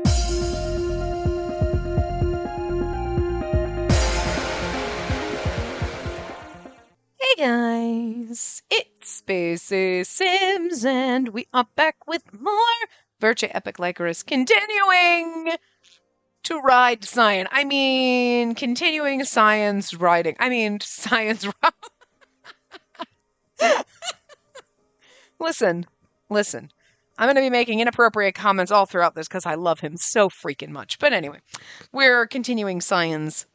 Hey guys, it's Spacey Sims, and we are back with more Virche Epic Lycoris, continuing to ride science. Continuing science riding. Science. Listen. I'm going to be making inappropriate comments all throughout this because I love him so freaking much. But anyway, we're continuing science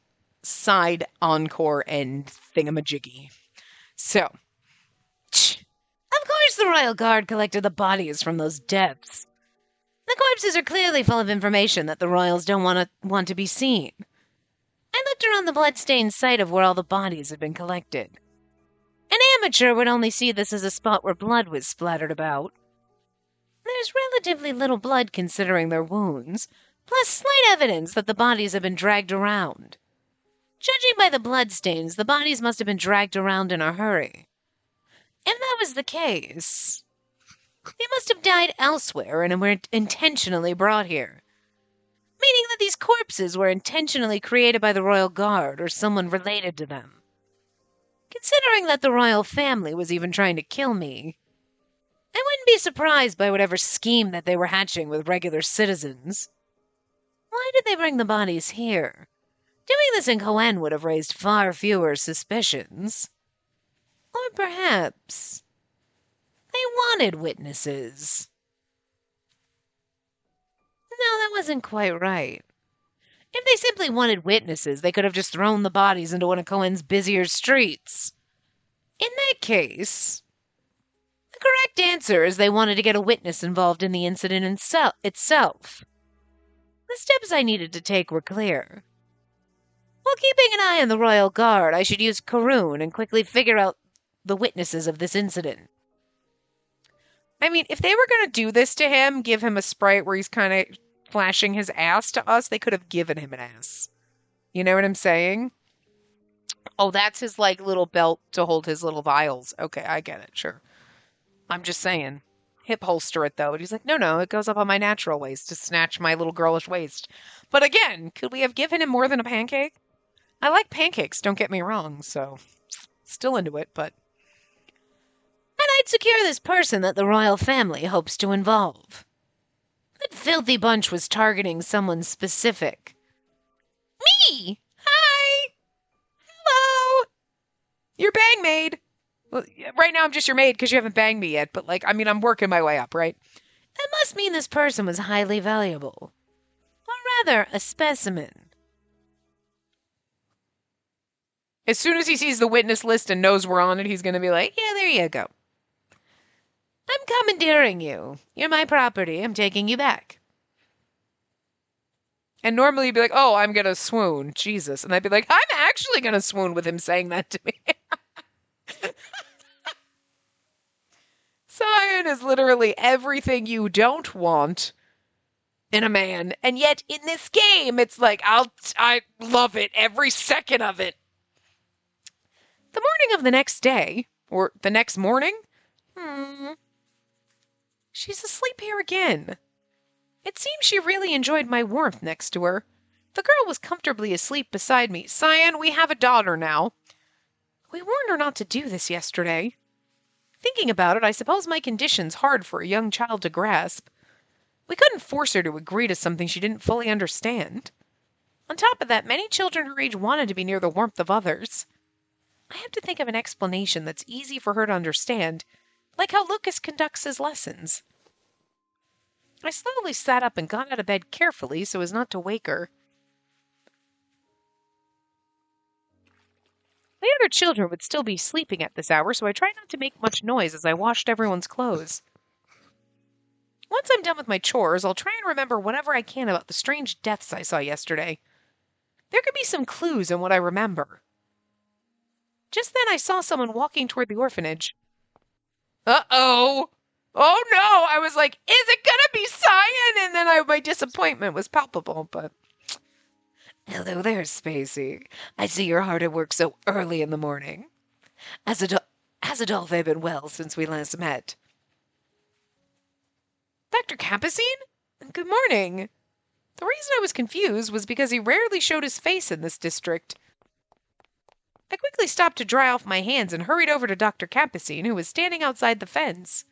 side encore and thingamajiggy. So, of course the Royal Guard collected the bodies from those deaths. The corpses are clearly full of information that the royals don't want to be seen. I looked around the blood-stained site of where all the bodies had been collected. An amateur would only see this as a spot where blood was splattered about. There's relatively little blood considering their wounds, plus slight evidence that the bodies have been dragged around. Judging by the bloodstains, the bodies must have been dragged around in a hurry. If that was the case, they must have died elsewhere and were intentionally brought here. Meaning that these corpses were intentionally created by the Royal Guard or someone related to them. Considering that the royal family was even trying to kill me, I wouldn't be surprised by whatever scheme that they were hatching with regular citizens. Why did they bring the bodies here? Doing this in Coen would have raised far fewer suspicions. Or perhaps they wanted witnesses. No, that wasn't quite right. If they simply wanted witnesses, they could have just thrown the bodies into one of Coen's busier streets. In that case, the correct answer is they wanted to get a witness involved in the incident itself. The steps I needed to take were clear. While keeping an eye on the Royal Guard, I should use Karun and quickly figure out the witnesses of this incident. If they were going to do this to him, give him a sprite where he's kind of flashing his ass to us, they could have given him an ass. You know what I'm saying? Oh, that's his, little belt to hold his little vials. Okay, I get it, sure. I'm just saying. Hip holster it, though. But he's like, no, it goes up on my natural waist to snatch my little girlish waist. But again, could we have given him more than a pancake? I like pancakes, don't get me wrong, so still into it, but... And I'd secure this person that the royal family hopes to involve. That filthy bunch was targeting someone specific. Me! Hi! Hello! You're bang maid! Well, right now I'm just your maid because you haven't banged me yet, but I'm working my way up, right? That must mean this person was highly valuable. Or rather, a specimen. As soon as he sees the witness list and knows we're on it, he's going to be like, yeah, there you go. I'm commandeering you. You're my property. I'm taking you back. And normally you'd be like, oh, I'm going to swoon. Jesus. And I'd be like, I'm actually going to swoon with him saying that to me. Sion is literally everything you don't want in a man. And yet in this game, it's like, I love it. Every second of it. The morning of the next day, or the next morning, she's asleep here again. It seems she really enjoyed my warmth next to her. The girl was comfortably asleep beside me. Cyan, we have a daughter now. We warned her not to do this yesterday. Thinking about it, I suppose my condition's hard for a young child to grasp. We couldn't force her to agree to something she didn't fully understand. On top of that, many children her age wanted to be near the warmth of others. I have to think of an explanation that's easy for her to understand, like how Lucas conducts his lessons. I slowly sat up and got out of bed carefully so as not to wake her. The other children would still be sleeping at this hour, so I tried not to make much noise as I washed everyone's clothes. Once I'm done with my chores, I'll try and remember whatever I can about the strange deaths I saw yesterday. There could be some clues in what I remember. Just then I saw someone walking toward the orphanage. Uh-oh! Oh no! I was like, is it gonna be Cyan? And then my disappointment was palpable, but... Hello there, Spacey. I see you're hard at work so early in the morning. Has Adolphe been well since we last met? Dr. Capucine? Good morning. The reason I was confused was because he rarely showed his face in this district. I quickly stopped to dry off my hands and hurried over to Dr. Capucine, who was standing outside the fence.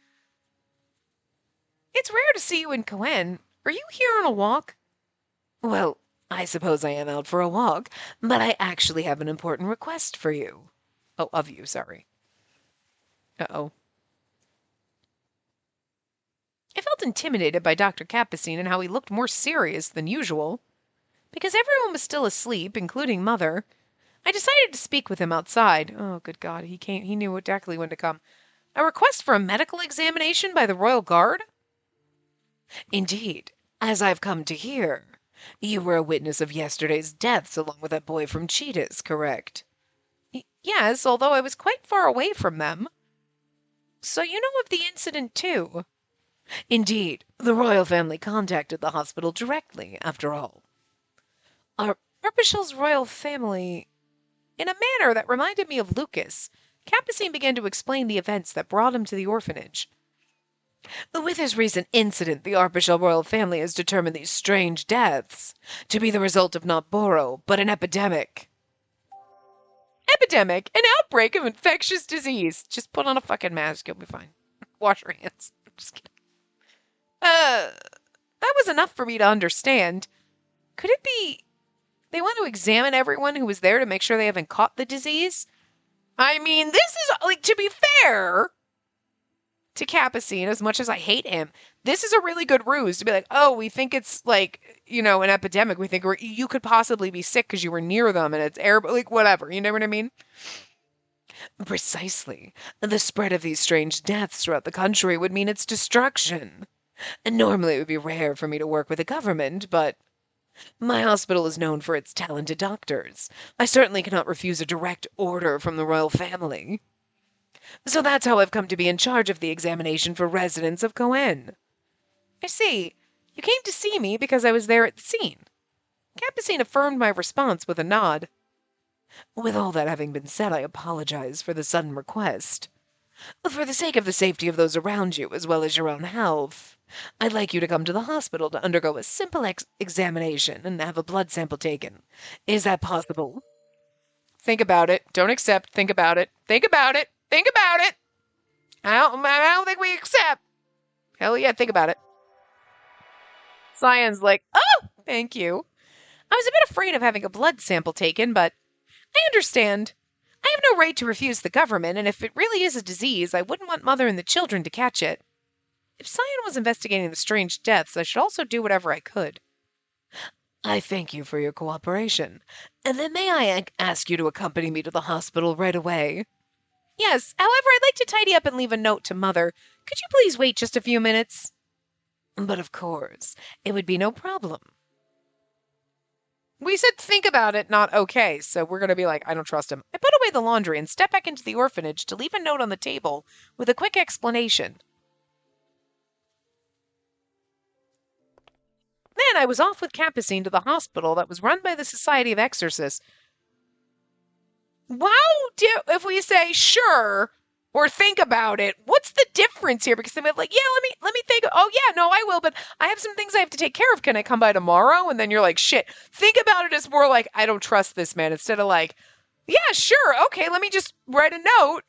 It's rare to see you in Coen. Are you here on a walk? Well, I suppose I am out for a walk, but I actually have an important request for you. Oh, of you, sorry. Uh-oh. I felt intimidated by Dr. Capucine and how he looked more serious than usual. Because everyone was still asleep, including Mother, I decided to speak with him outside. Oh, good God, he knew exactly when to come. A request for a medical examination by the Royal Guard? Indeed, as I've come to hear. You were a witness of yesterday's deaths along with that boy from Cheetahs, correct? Yes, although I was quite far away from them. So you know of the incident, too? Indeed, the royal family contacted the hospital directly, after all. Our Arbishel's royal family... In a manner that reminded me of Lucas, Capucine began to explain the events that brought him to the orphanage. With his recent incident, the Arbishel royal family has determined these strange deaths to be the result of not Boro, but an epidemic. Epidemic? An outbreak of infectious disease. Just put on a fucking mask, you'll be fine. Wash your hands. I'm just kidding. That was enough for me to understand. Could it be they want to examine everyone who was there to make sure they haven't caught the disease? I mean, this is, like, to be fair to Capucine, as much as I hate him, this is a really good ruse to be like, oh, we think it's, like, you know, an epidemic. We think you could possibly be sick because you were near them and it's air, like, whatever. You know what I mean? Precisely. The spread of these strange deaths throughout the country would mean its destruction. And normally it would be rare for me to work with the government, but my hospital is known for its talented doctors. I certainly cannot refuse a direct order from the royal family. So that's how I've come to be in charge of the examination for residents of Coen. I see. You came to see me because I was there at the scene. Capucine affirmed my response with a nod. With all that having been said, I apologize for the sudden request. For the sake of the safety of those around you, as well as your own health, I'd like you to come to the hospital to undergo a simple examination and have a blood sample taken. Is that possible? Think about it. Don't accept. Think about it. Think about it. Think about it. I don't think we accept. Hell yeah, think about it. Cyan's like, oh, thank you. I was a bit afraid of having a blood sample taken, but I understand. I have no right to refuse the government, and if it really is a disease, I wouldn't want Mother and the children to catch it. If Cyan was investigating the strange deaths, I should also do whatever I could. I thank you for your cooperation. And then may I ask you to accompany me to the hospital right away? Yes, however, I'd like to tidy up and leave a note to Mother. Could you please wait just a few minutes? But of course, it would be no problem. We said think about it, not okay, so we're going to be like, I don't trust him. I put away the laundry and stepped back into the orphanage to leave a note on the table with a quick explanation. Then I was off with Capucine to the hospital that was run by the Society of Exorcists. If we say sure or think about it, what's the difference here? Because they're like, yeah, let me think. Oh yeah, no, I will, but I have some things I have to take care of. Can I come by tomorrow? And then you're like, shit. Think about it as more like, I don't trust this man, instead of like, yeah, sure, okay, let me just write a note.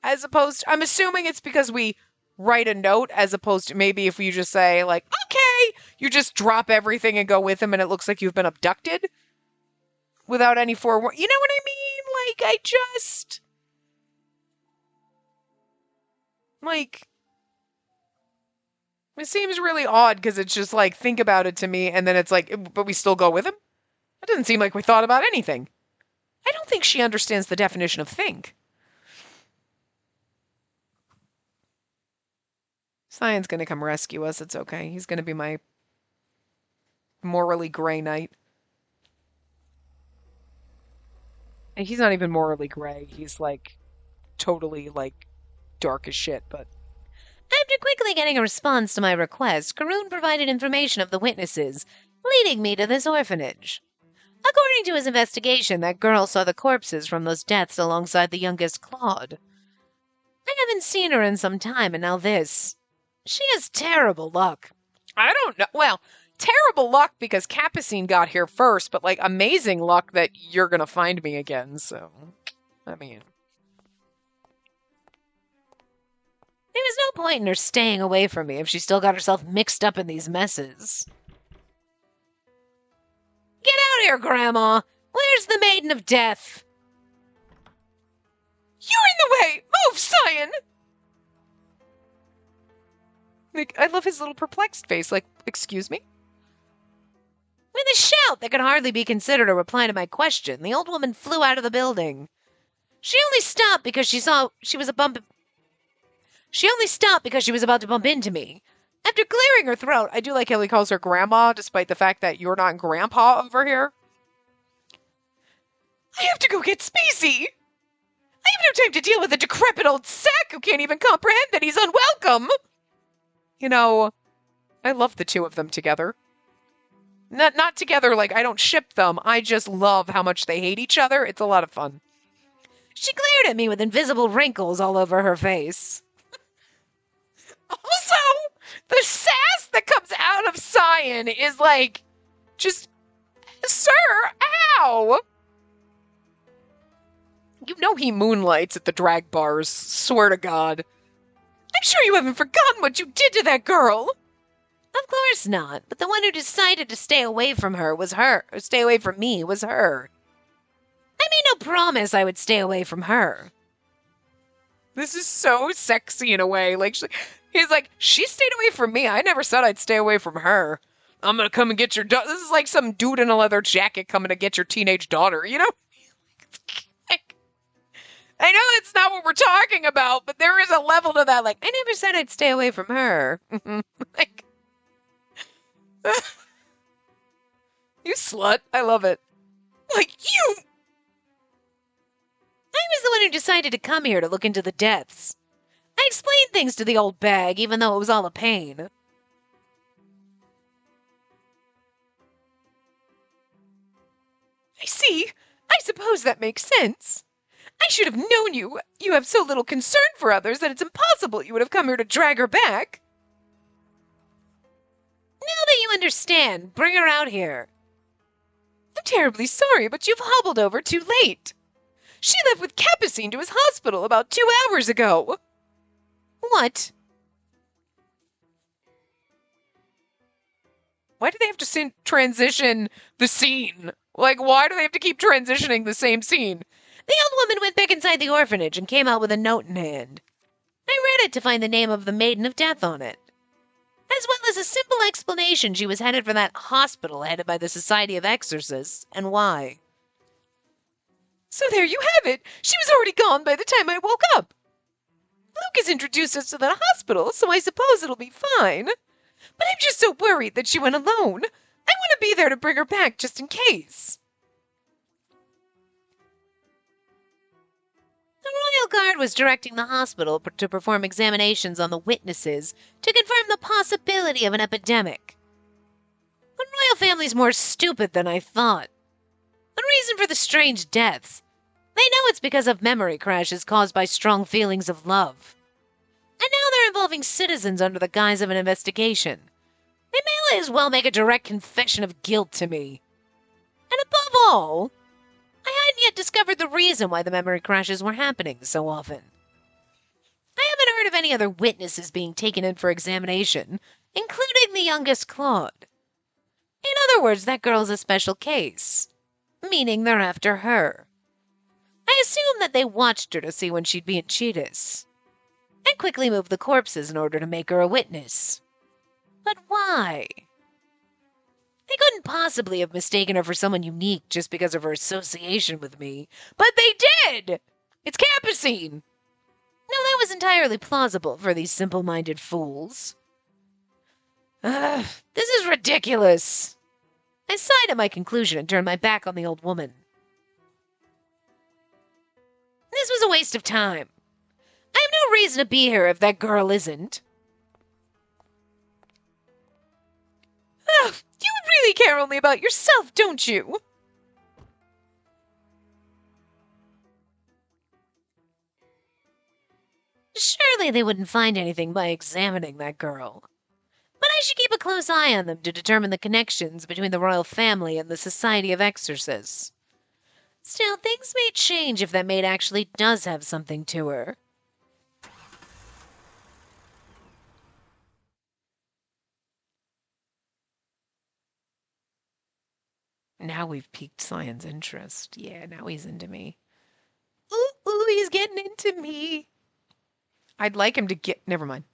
As opposed to, I'm assuming it's because we write a note as opposed to maybe if you just say like, okay, you just drop everything and go with him and it looks like you've been abducted without any forewarning. You know what I mean? Like, it seems really odd because it's just like, think about it to me, and then it's like, but we still go with him? It doesn't seem like we thought about anything. I don't think she understands the definition of think. Cyan's gonna come rescue us, it's okay. He's gonna be my morally gray knight. And he's not even morally gray. He's, like, totally, like, dark as shit, but... After quickly getting a response to my request, Karun provided information of the witnesses, leading me to this orphanage. According to his investigation, that girl saw the corpses from those deaths alongside the youngest Claude. I haven't seen her in some time, and now this. She has terrible luck. I don't know. Well, terrible luck because Capucine got here first, but like amazing luck that you're gonna find me again, so I mean. There was no point in her staying away from me if she still got herself mixed up in these messes. Get out here, Grandma! Where's the Maiden of Death? You're in the way! Move, Scion! Like, I love his little perplexed face, like, excuse me? With a shout that could hardly be considered a reply to my question, the old woman flew out of the building. She only stopped because she saw she was about to bump into me. After clearing her throat, I do like how he calls her Grandma, despite the fact that you're not Grandpa over here. I have to go get Spacey! I have no time to deal with a decrepit old sack who can't even comprehend that he's unwelcome! You know, I love the two of them together. Not together, like, I don't ship them. I just love how much they hate each other. It's a lot of fun. She glared at me with invisible wrinkles all over her face. Also, the sass that comes out of Scion is like, just, sir, ow! You know he moonlights at the drag bars, swear to God. I'm sure you haven't forgotten what you did to that girl. Of course not, but the one who decided to stay away from her was her. Or stay away from me was her. I made no promise I would stay away from her. This is so sexy in a way. Like, he's like, she stayed away from me. I never said I'd stay away from her. I'm gonna come and get your daughter. This is like some dude in a leather jacket coming to get your teenage daughter, you know? I know it's not what we're talking about, but there is a level to that. Like, I never said I'd stay away from her. like, you slut. I love it. Like, you. I was the one who decided to come here to look into the deaths. I explained things to the old bag, even though it was all a pain. I see. I suppose that makes sense. I should have known you. You have so little concern for others that it's impossible you would have come here to drag her back. Now that you understand, bring her out here. I'm terribly sorry, but you've hobbled over too late. She left with Capucine to his hospital about 2 hours ago. What? Why do they have to transition the scene? Like, why do they have to keep transitioning the same scene? The old woman went back inside the orphanage and came out with a note in hand. I read it to find the name of the Maiden of Death on it, as well as a simple explanation she was headed for that hospital headed by the Society of Exorcists, and why. So there you have it. She was already gone by the time I woke up. Lucas introduced us to the hospital, so I suppose it'll be fine. But I'm just so worried that she went alone. I want to be there to bring her back just in case. The royal guard was directing the hospital to perform examinations on the witnesses to confirm the possibility of an epidemic. The royal family's more stupid than I thought. The reason for the strange deaths. They know it's because of memory crashes caused by strong feelings of love. And now they're involving citizens under the guise of an investigation. They may as well make a direct confession of guilt to me. And above all, I hadn't yet discovered the reason why the memory crashes were happening so often. I haven't heard of any other witnesses being taken in for examination, including the youngest Claude. In other words, that girl's a special case, meaning they're after her. I assume that they watched her to see when she'd be in Cheetahs, and quickly moved the corpses in order to make her a witness. But why? They couldn't possibly have mistaken her for someone unique just because of her association with me. But they did! It's Capucine! No, that was entirely plausible for these simple-minded fools. This is ridiculous. I sighed at my conclusion and turned my back on the old woman. This was a waste of time. I have no reason to be here if that girl isn't. You really care only about yourself, don't you? Surely they wouldn't find anything by examining that girl. But I should keep a close eye on them to determine the connections between the royal family and the Society of Exorcists. Still, things may change if that maid actually does have something to her. Now we've piqued Cyan's interest. Yeah, now he's into me. Ooh, he's getting into me. I'd like him to get... Never mind.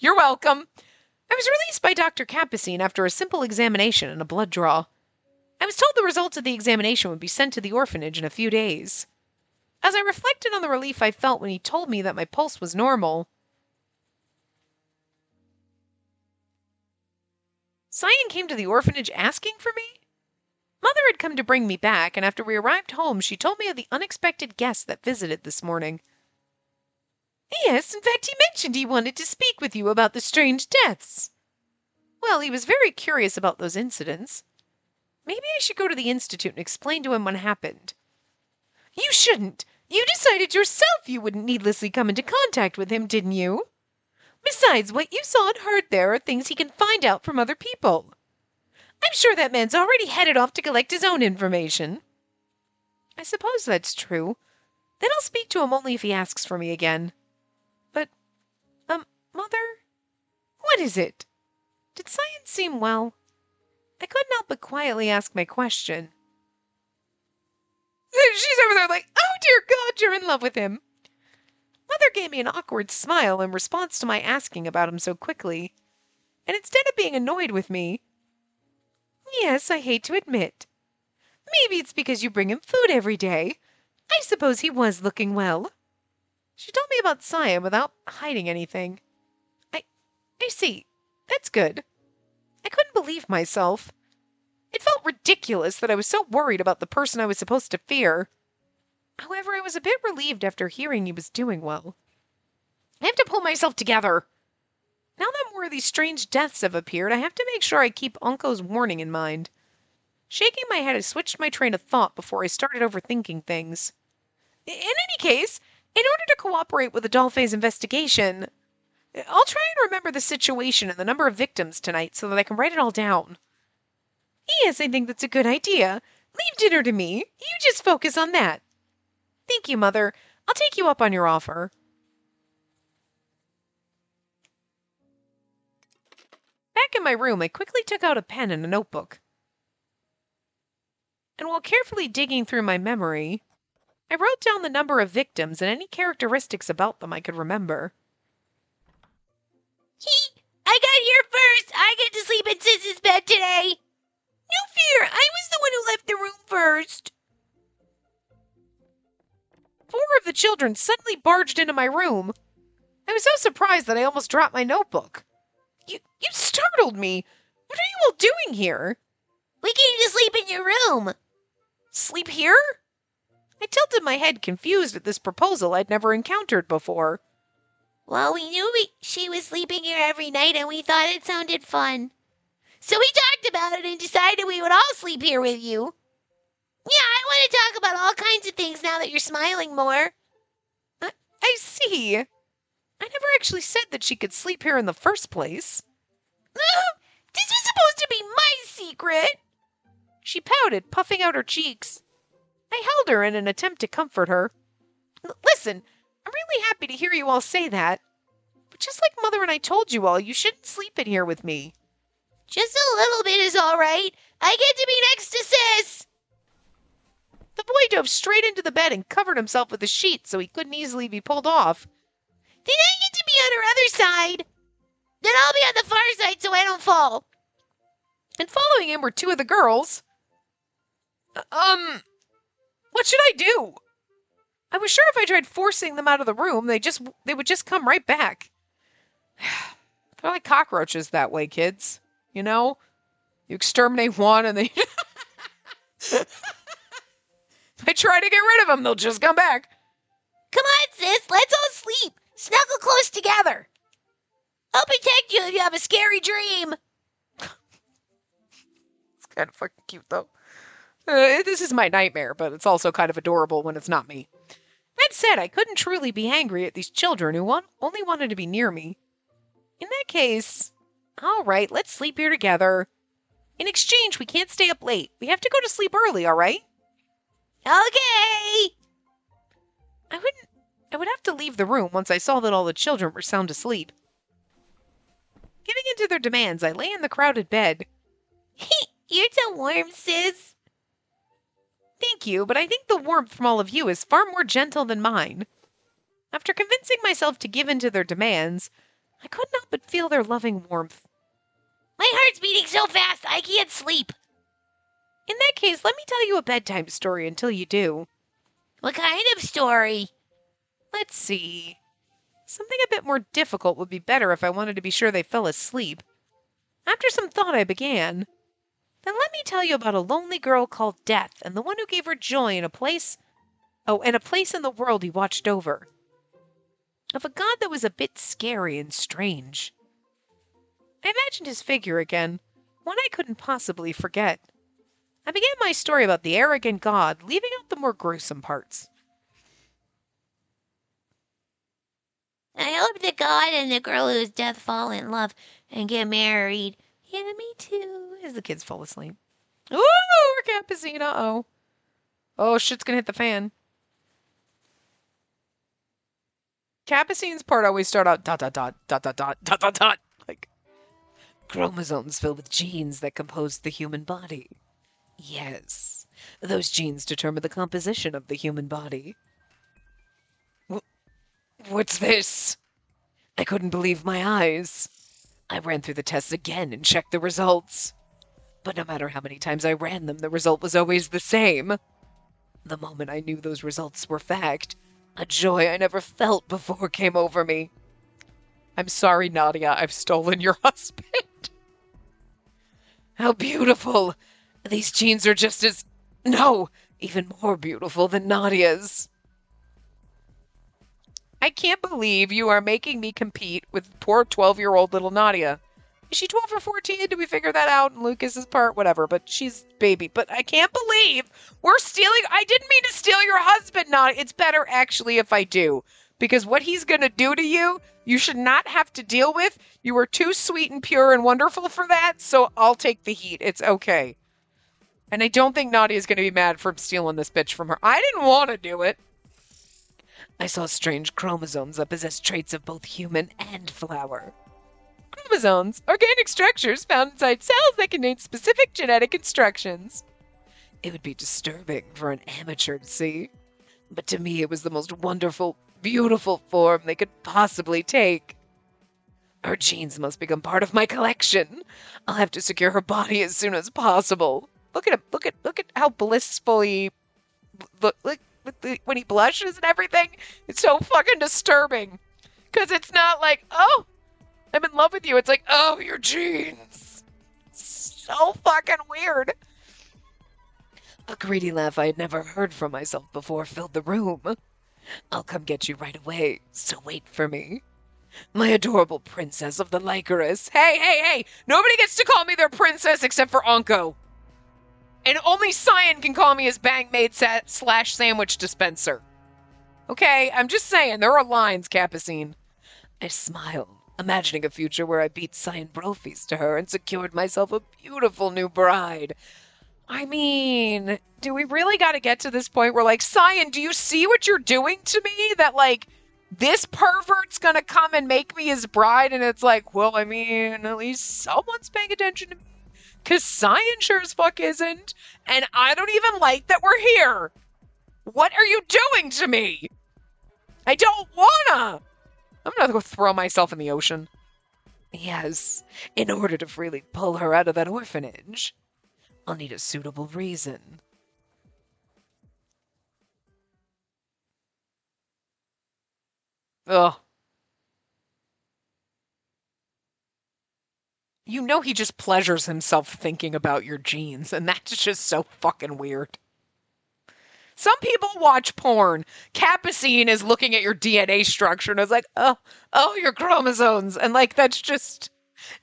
You're welcome. I was released by Dr. Capucine after a simple examination and a blood draw. I was told the results of the examination would be sent to the orphanage in a few days. As I reflected on the relief I felt when he told me that my pulse was normal, Cyan came to the orphanage asking for me? Mother had come to bring me back, and after we arrived home, she told me of the unexpected guest that visited this morning. Yes, in fact, he mentioned he wanted to speak with you about the strange deaths. Well, he was very curious about those incidents. Maybe I should go to the Institute and explain to him what happened. You shouldn't. You decided yourself you wouldn't needlessly come into contact with him, didn't you? Besides, what you saw and heard there are things he can find out from other people. I'm sure that man's already headed off to collect his own information. I suppose that's true. Then I'll speak to him only if he asks for me again. But, Mother? What is it? Did Cyan seem well? I couldn't help but quietly ask my question. She's over there like, oh dear God, you're in love with him. Mother gave me an awkward smile in response to my asking about him so quickly, and instead of being annoyed with me, yes, I hate to admit. Maybe it's because you bring him food every day. I suppose he was looking well. She told me about Cyan without hiding anything. I see. That's good. I couldn't believe myself. It felt ridiculous that I was so worried about the person I was supposed to fear. However, I was a bit relieved after hearing he was doing well. I have to pull myself together. Now that more of these strange deaths have appeared, I have to make sure I keep Unco's warning in mind. Shaking my head, I switched my train of thought before I started overthinking things. In any case, in order to cooperate with Adolphe's investigation, I'll try and remember the situation and the number of victims tonight so that I can write it all down. Yes, I think that's a good idea. Leave dinner to me. You just focus on that. Thank you, Mother. I'll take you up on your offer. Back in my room, I quickly took out a pen and a notebook. And while carefully digging through my memory, I wrote down the number of victims and any characteristics about them I could remember. I got here first. I get to sleep in Sis's bed today. No fear. I was the one who left the room first. 4 of the children suddenly barged into my room. I was so surprised that I almost dropped my notebook. You startled me. What are you all doing here? We came to sleep in your room. Sleep here? I tilted my head, confused at this proposal I'd never encountered before. Well, we knew she was sleeping here every night, and we thought it sounded fun. So we talked about it and decided we would all sleep here with you. Yeah, I want to talk about all kinds of things now that you're smiling more. I see. I never actually said that she could sleep here in the first place. This was supposed to be my secret. She pouted, puffing out her cheeks. I held her in an attempt to comfort her. Listen, I'm really happy to hear you all say that. But just like Mother and I told you all, you shouldn't sleep in here with me. Just a little bit is all right. I get to be next to Sis. The boy dove straight into the bed and covered himself with a sheet so he couldn't easily be pulled off. Then I get to be on her other side. Then I'll be on the far side so I don't fall. And following him were 2 of the girls. What should I do? I was sure if I tried forcing them out of the room, they would just come right back. They're like cockroaches that way, kids. You know? You exterminate one and they... If I try to get rid of them, they'll just come back. Come on, Sis. Let's all sleep. Snuggle close together. I'll protect you if you have a scary dream. It's kind of fucking cute, though. This is my nightmare, but it's also kind of adorable when it's not me. That said, I couldn't truly be angry at these children who only wanted to be near me. In that case, all right, let's sleep here together. In exchange, we can't stay up late. We have to go to sleep early, all right? Okay! I would have to leave the room once I saw that all the children were sound asleep. Giving in to their demands, I lay in the crowded bed. You're so warm, sis. Thank you, but I think the warmth from all of you is far more gentle than mine. After convincing myself to give in to their demands, I could not but feel their loving warmth. My heart's beating so fast I can't sleep. In that case, let me tell you a bedtime story until you do. What kind of story? Let's see. Something a bit more difficult would be better if I wanted to be sure they fell asleep. After some thought, I began. Then let me tell you about a lonely girl called Death and the one who gave her joy in a place. Oh, and a place in the world he watched over. Of a god that was a bit scary and strange. I imagined his figure again, one I couldn't possibly forget. I began my story about the arrogant god, leaving out the more gruesome parts. I hope the god and the girl whose death fall in love and get married. Yeah, me too. As the kids fall asleep. Ooh, we're Capucine, uh-oh. Oh, shit's gonna hit the fan. Capucine's part always start out dot dot dot dot dot dot dot dot dot. Like chromosomes filled with genes that compose the human body. Yes, those genes determine the composition of the human body. What's this? I couldn't believe my eyes. I ran through the tests again and checked the results. But no matter how many times I ran them, the result was always the same. The moment I knew those results were fact, a joy I never felt before came over me. I'm sorry, Nadia, I've stolen your husband. How beautiful! These genes are just as... No, even more beautiful than Nadia's. I can't believe you are making me compete with poor 12-year-old little Nadia. Is she 12 or 14? Did we figure that out in Lucas's part? Whatever, but she's baby. But I can't believe we're stealing... I didn't mean to steal your husband, Nadia. It's better, actually, if I do. Because what he's going to do to you, you should not have to deal with. You were too sweet and pure and wonderful for that, so I'll take the heat. It's okay. And I don't think Nadia's going to be mad for stealing this bitch from her. I didn't want to do it. I saw strange chromosomes that possess traits of both human and flower. Chromosomes, organic structures found inside cells that contain specific genetic instructions. It would be disturbing for an amateur to see, but to me it was the most wonderful, beautiful form they could possibly take. Her genes must become part of my collection. I'll have to secure her body as soon as possible. Look at him, look at how blissfully, look when he blushes and everything. It's so fucking disturbing. Because it's not like, oh, I'm in love with you. It's like, oh, your genes. So fucking weird. A greedy laugh I had never heard from myself before filled the room. I'll come get you right away, so wait for me. My adorable princess of the Lycoris. Hey! Nobody gets to call me their princess except for Anko. And only Cyan can call me his bang maid / sandwich dispenser. Okay, I'm just saying, there are lines, Capucine. I smiled, imagining a future where I beat Cyan Brophies to her and secured myself a beautiful new bride. I mean, do we really got to get to this point where, like, Cyan, do you see what you're doing to me? That, like, this pervert's gonna come and make me his bride, and it's like, well, I mean, at least someone's paying attention to me. Because Cyan sure as fuck isn't, and I don't even like that we're here. What are you doing to me? I don't wanna. I'm gonna go throw myself in the ocean. Yes, in order to freely pull her out of that orphanage, I'll need a suitable reason. Ugh. You know he just pleasures himself thinking about your genes, and that's just so fucking weird. Some people watch porn. Capucine is looking at your DNA structure and is like, oh, your chromosomes. And like, that's just...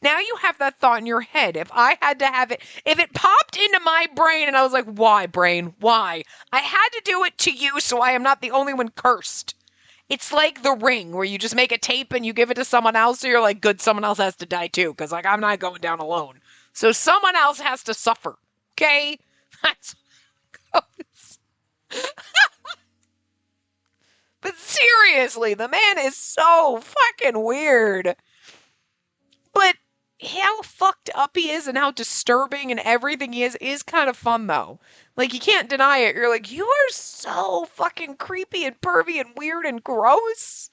Now you have that thought in your head. If I had to have it, if it popped into my brain and I was like, why, brain? Why? I had to do it to you so I am not the only one cursed. It's like The Ring, where you just make a tape and you give it to someone else, so you're like, good, someone else has to die too, because, like, I'm not going down alone. So someone else has to suffer, okay? That's how it goes. But seriously, the man is so fucking weird. But how fucked up he is and how disturbing and everything he is kind of fun, though. Like, you can't deny it. You're like, you are so fucking creepy and pervy and weird and gross.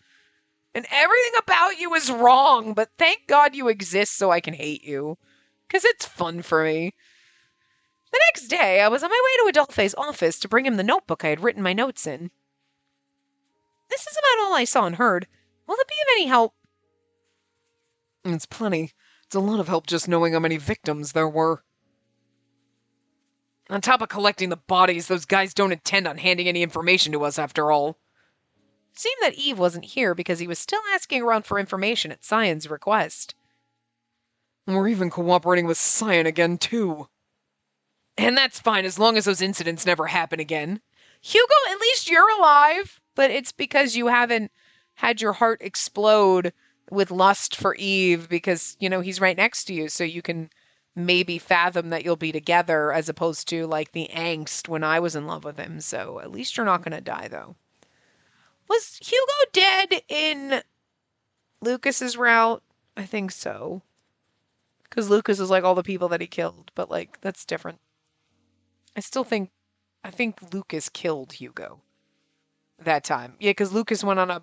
And everything about you is wrong, but thank God you exist so I can hate you. Because it's fun for me. The next day, I was on my way to Adolphe's office to bring him the notebook I had written my notes in. This is about all I saw and heard. Will it be of any help? It's plenty. It's a lot of help just knowing how many victims there were. On top of collecting the bodies, those guys don't intend on handing any information to us after all. It seemed that Eve wasn't here because he was still asking around for information at Cyan's request. We're even cooperating with Cyan again, too. And that's fine as long as those incidents never happen again. Hugo, at least you're alive, but it's because you haven't had your heart explode with lust for Eve because, you know, he's right next to you, so you can maybe fathom that you'll be together as opposed to, like, the angst when I was in love with him. So at least you're not going to die, though. Was Hugo dead in Lucas's route? I think so. Because Lucas is like all the people that he killed, but, like, that's different. I think Lucas killed Hugo that time. Yeah, because Lucas went on a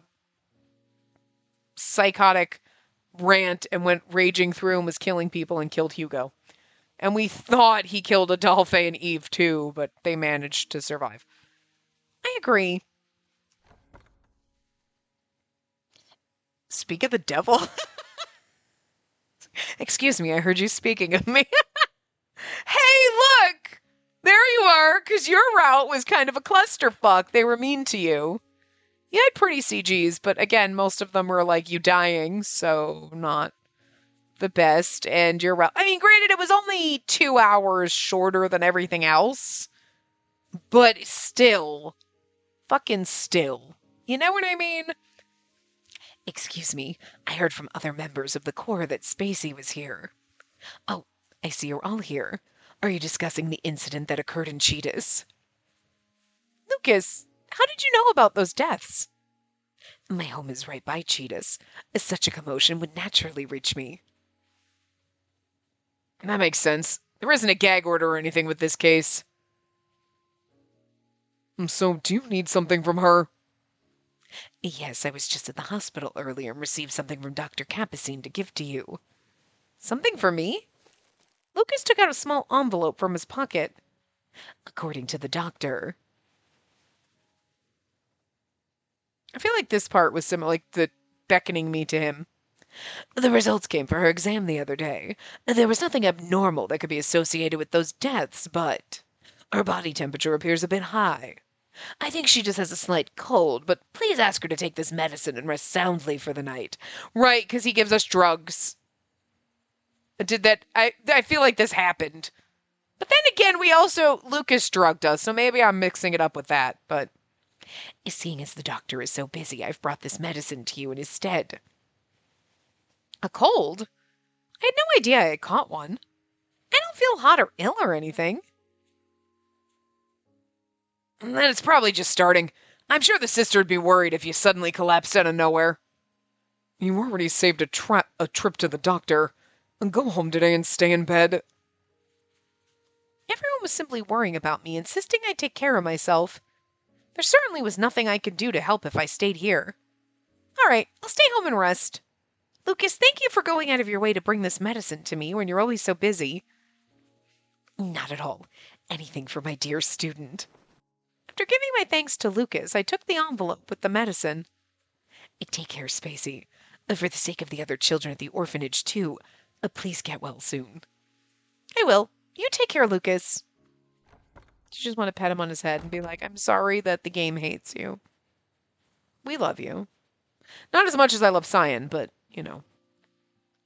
psychotic rant and went raging through and was killing people and killed Hugo. And we thought he killed Adolphe and Eve too, but they managed to survive. I agree. Speak of the devil? Excuse me, I heard you speaking of me. Hey, look! There you are, because your route was kind of a clusterfuck. They were mean to you. You had pretty CGs, but again, most of them were like you dying, so not the best. And your route, I mean, granted, it was only 2 hours shorter than everything else, but still, fucking still. You know what I mean? Excuse me, I heard from other members of the Corps that Spacey was here. Oh, I see you're all here. Are you discussing the incident that occurred in Cheetahs? Lucas, how did you know about those deaths? My home is right by Cheetahs. Such a commotion would naturally reach me. That makes sense. There isn't a gag order or anything with this case. So, do you need something from her? Yes, I was just at the hospital earlier and received something from Dr. Capucine to give to you. Something for me? Lucas took out a small envelope from his pocket. According to the doctor. I feel like this part was similar, like the beckoning me to him. The results came for her exam the other day. There was nothing abnormal that could be associated with those deaths, but her body temperature appears a bit high. I think she just has a slight cold, but please ask her to take this medicine and rest soundly for the night. Right, because he gives us drugs. I feel like this happened. But then again, Lucas drugged us, so maybe I'm mixing it up with that, but seeing as the doctor is so busy, I've brought this medicine to you in his stead. A cold? I had no idea I had caught one. I don't feel hot or ill or anything. And then it's probably just starting. I'm sure the sister would be worried if you suddenly collapsed out of nowhere. You already saved a trip to the doctor. Go home today and stay in bed. Everyone was simply worrying about me, insisting I take care of myself. There certainly was nothing I could do to help if I stayed here. All right, I'll stay home and rest. Lucas, thank you for going out of your way to bring this medicine to me when you're always so busy. Not at all. Anything for my dear student. After giving my thanks to Lucas, I took the envelope with the medicine. Take care, Spacey. For the sake of the other children at the orphanage, too. Please get well soon. I will. You take care, Lucas. You just want to pet him on his head and be like, I'm sorry that the game hates you. We love you. Not as much as I love Cyan, but, you know.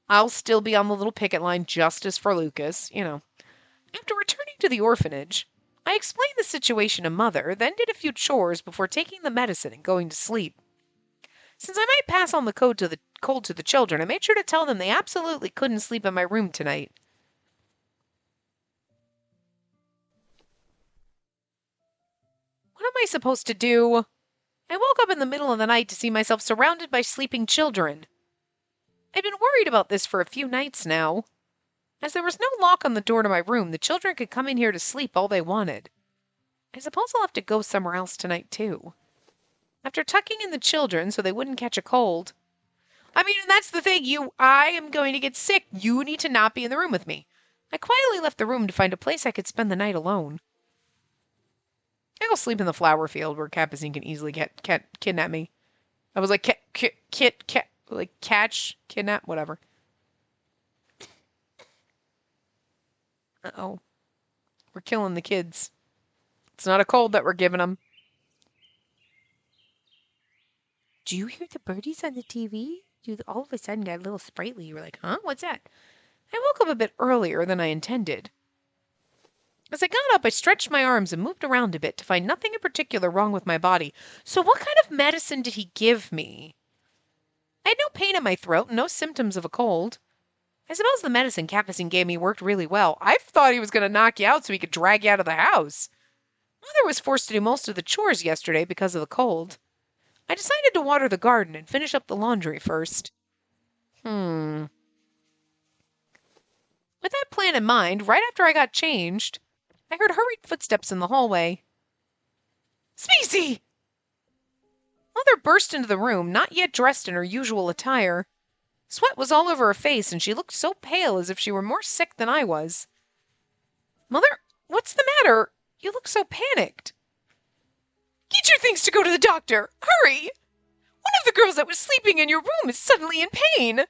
I'll still be on the little picket line just as for Lucas, you know. After returning to the orphanage, I explained the situation to Mother, then did a few chores before taking the medicine and going to sleep. Since I might pass on the cold to the children, I made sure to tell them they absolutely couldn't sleep in my room tonight. What am I supposed to do? I woke up in the middle of the night to see myself surrounded by sleeping children. I've been worried about this for a few nights now. As there was no lock on the door to my room, the children could come in here to sleep all they wanted. I suppose I'll have to go somewhere else tonight, too. After tucking in the children so they wouldn't catch a cold. I mean, and that's the thing, I am going to get sick. You need to not be in the room with me. I quietly left the room to find a place I could spend the night alone. I'll sleep in the flower field where Capucine can easily kidnap me. I was like, catch, kidnap, whatever. Uh-oh. We're killing the kids. It's not a cold that we're giving them. Do you hear the birdies on the TV? You all of a sudden got a little sprightly. You were like, huh? What's that? I woke up a bit earlier than I intended. As I got up, I stretched my arms and moved around a bit to find nothing in particular wrong with my body. So what kind of medicine did he give me? I had no pain in my throat and no symptoms of a cold. I suppose the medicine Capucine gave me worked really well. I thought he was going to knock you out so he could drag you out of the house. Mother was forced to do most of the chores yesterday because of the cold. I decided to water the garden and finish up the laundry first. With that plan in mind, right after I got changed, I heard hurried footsteps in the hallway. Spacey! Mother burst into the room, not yet dressed in her usual attire. Sweat was all over her face, and she looked so pale as if she were more sick than I was. Mother, what's the matter? You look so panicked. Get your things to go to the doctor! Hurry! One of the girls that was sleeping in your room is suddenly in pain.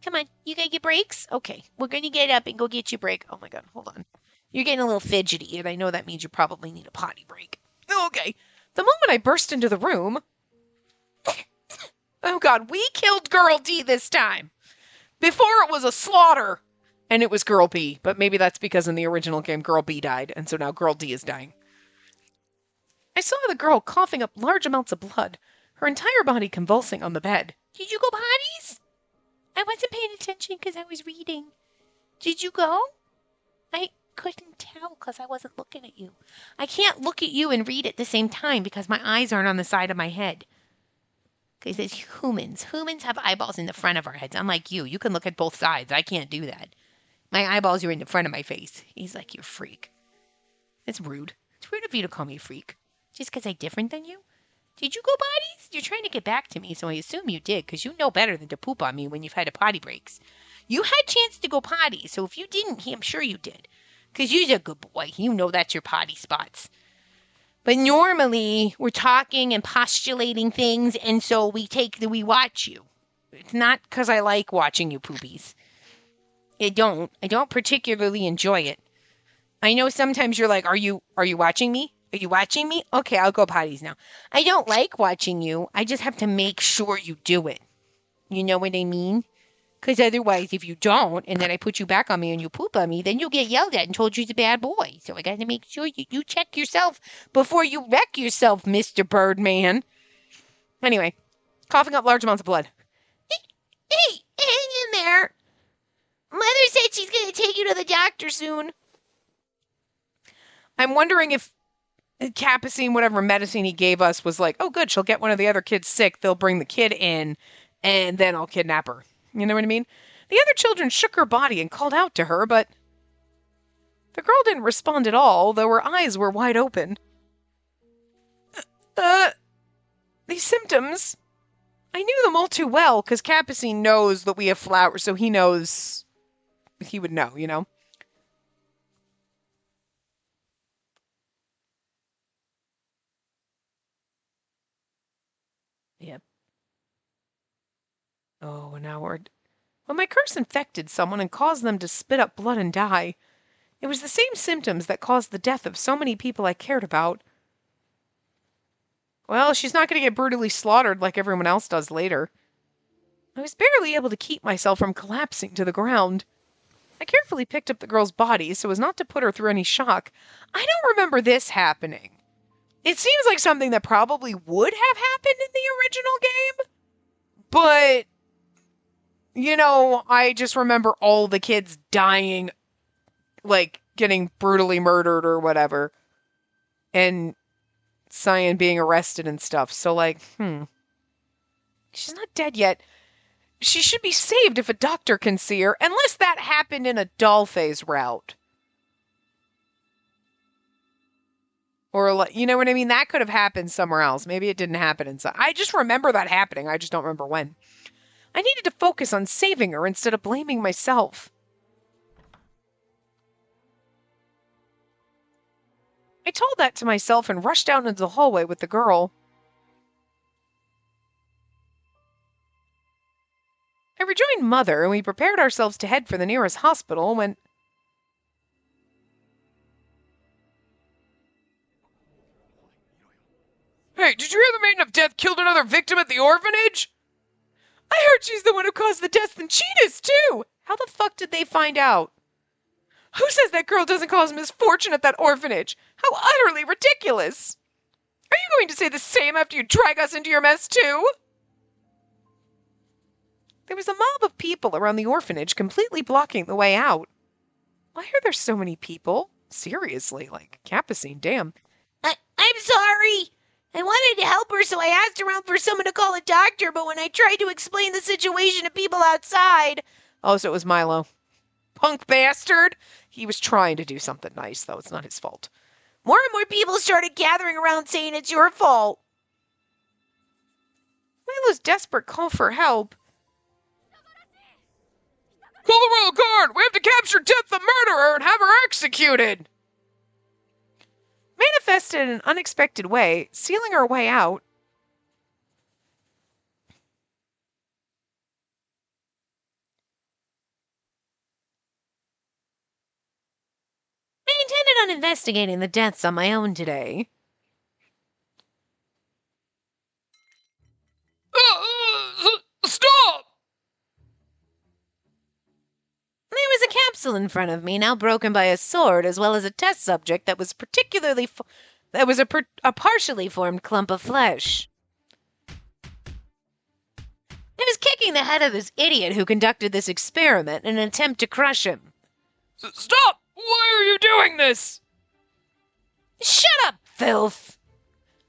Come on, you got your breaks? Okay, we're going to get up and go get your break. Oh my god, hold on. You're getting a little fidgety, and I know that means you probably need a potty break. Okay. The moment I burst into the room... Oh god, we killed Girl D this time. Before it was a slaughter. And it was Girl B. But maybe that's because in the original game, Girl B died. And so now Girl D is dying. I saw the girl coughing up large amounts of blood. Her entire body convulsing on the bed. Did you go potties? I wasn't paying attention because I was reading. Did you go? I couldn't tell because I wasn't looking at you. I can't look at you and read at the same time because my eyes aren't on the side of my head. Because it's humans. Humans have eyeballs in the front of our heads. Unlike you. You can look at both sides. I can't do that. My eyeballs are in the front of my face. He's like, you're a freak. It's rude. It's rude of you to call me a freak. Just because I'm different than you? Did you go potties? You're trying to get back to me, so I assume you did, because you know better than to poop on me when you've had a potty breaks. You had a chance to go potty, so if you didn't, I'm sure you did. Because you're a good boy. You know that's your potty spots. But normally, we're talking and postulating things, and so we watch you. It's not because I like watching you poopies. I don't particularly enjoy it. I know sometimes you're like, are you watching me? Are you watching me? Okay, I'll go potties now. I don't like watching you. I just have to make sure you do it. You know what I mean? Because otherwise, if you don't, and then I put you back on me and you poop on me, then you'll get yelled at and told you're a bad boy. So I got to make sure you check yourself before you wreck yourself, Mr. Birdman. Anyway, coughing up large amounts of blood. Hey, hang in there. Mother said she's going to take you to the doctor soon. I'm wondering if Capucine, whatever medicine he gave us, was like, oh, good, she'll get one of the other kids sick. They'll bring the kid in, and then I'll kidnap her. You know what I mean? The other children shook her body and called out to her, but the girl didn't respond at all, though her eyes were wide open. These symptoms, I knew them all too well, because Capucine knows that we have flowers, so he knows, he would know, you know? Yep. Oh, an hour. When my curse infected someone and caused them to spit up blood and die, it was the same symptoms that caused the death of so many people I cared about. Well, she's not going to get brutally slaughtered like everyone else does later. I was barely able to keep myself from collapsing to the ground. I carefully picked up the girl's body so as not to put her through any shock. I don't remember this happening. It seems like something that probably would have happened in the original game, but, you know, I just remember all the kids dying, like, getting brutally murdered or whatever, and Cyan being arrested and stuff. So, like, she's not dead yet. She should be saved if a doctor can see her, unless that happened in a doll phase route. Or, like, you know what I mean? That could have happened somewhere else. Maybe it didn't happen inside. I just remember that happening. I just don't remember when. I needed to focus on saving her instead of blaming myself. I told that to myself and rushed out into the hallway with the girl. I rejoined Mother, and we prepared ourselves to head for the nearest hospital when... Hey, did you hear the Maiden of Death killed another victim at the orphanage? I heard she's the one who caused the deaths in Cheetahs, too! How the fuck did they find out? Who says that girl doesn't cause misfortune at that orphanage? How utterly ridiculous! Are you going to say the same after you drag us into your mess, too? There was a mob of people around the orphanage completely blocking the way out. Why are there so many people? Seriously, like, Capucine, damn. I'm sorry. I wanted to help her, so I asked around for someone to call a doctor, but when I tried to explain the situation to people outside... Oh, so it was Milo. Punk bastard! He was trying to do something nice, though. It's not his fault. More and more people started gathering around saying it's your fault. Milo's desperate call for help. Call the Royal Guard! We have to capture Death the murderer and have her executed! Manifested in an unexpected way, sealing our way out. I intended on investigating the deaths on my own today. Stop! There was a capsule in front of me, now broken by a sword, as well as a test subject that was a partially formed clump of flesh. I was kicking the head of this idiot who conducted this experiment in an attempt to crush him. Stop! Why are you doing this? Shut up, filth!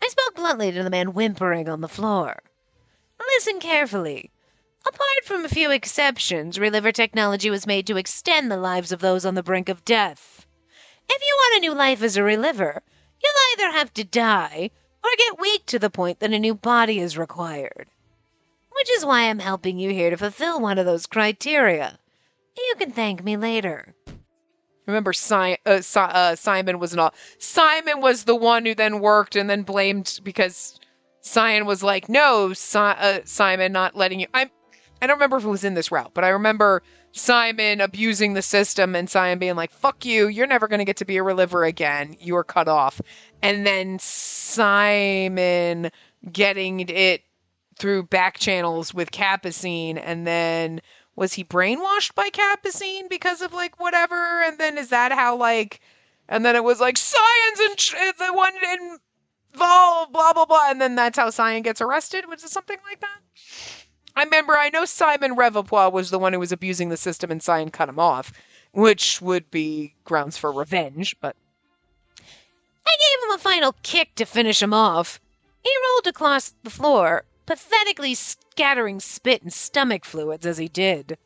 I spoke bluntly to the man whimpering on the floor. Listen carefully. Apart from a few exceptions, reliver technology was made to extend the lives of those on the brink of death. If you want a new life as a reliver, you'll either have to die or get weak to the point that a new body is required. Which is why I'm helping you here to fulfill one of those criteria. You can thank me later. Remember, Simon was not. Simon was the one who then worked and then blamed because Cyan was like, "No, Simon, not letting you." I don't remember if it was in this route, but I remember Simon abusing the system and Cyan being like, "Fuck you! You're never going to get to be a reliver again. You are cut off." And then Simon getting it through back channels with Capucine, and then. Was he brainwashed by Capucine because of, like, whatever? And then is that how, like... And then it was, like, Cyan's the one involved, blah, blah, blah. And then that's how Cyan gets arrested? Was it something like that? I know Simon Revopois was the one who was abusing the system and Cyan cut him off, which would be grounds for revenge, but... I gave him a final kick to finish him off. He rolled across the floor, pathetically scattering spit and stomach fluids as he did.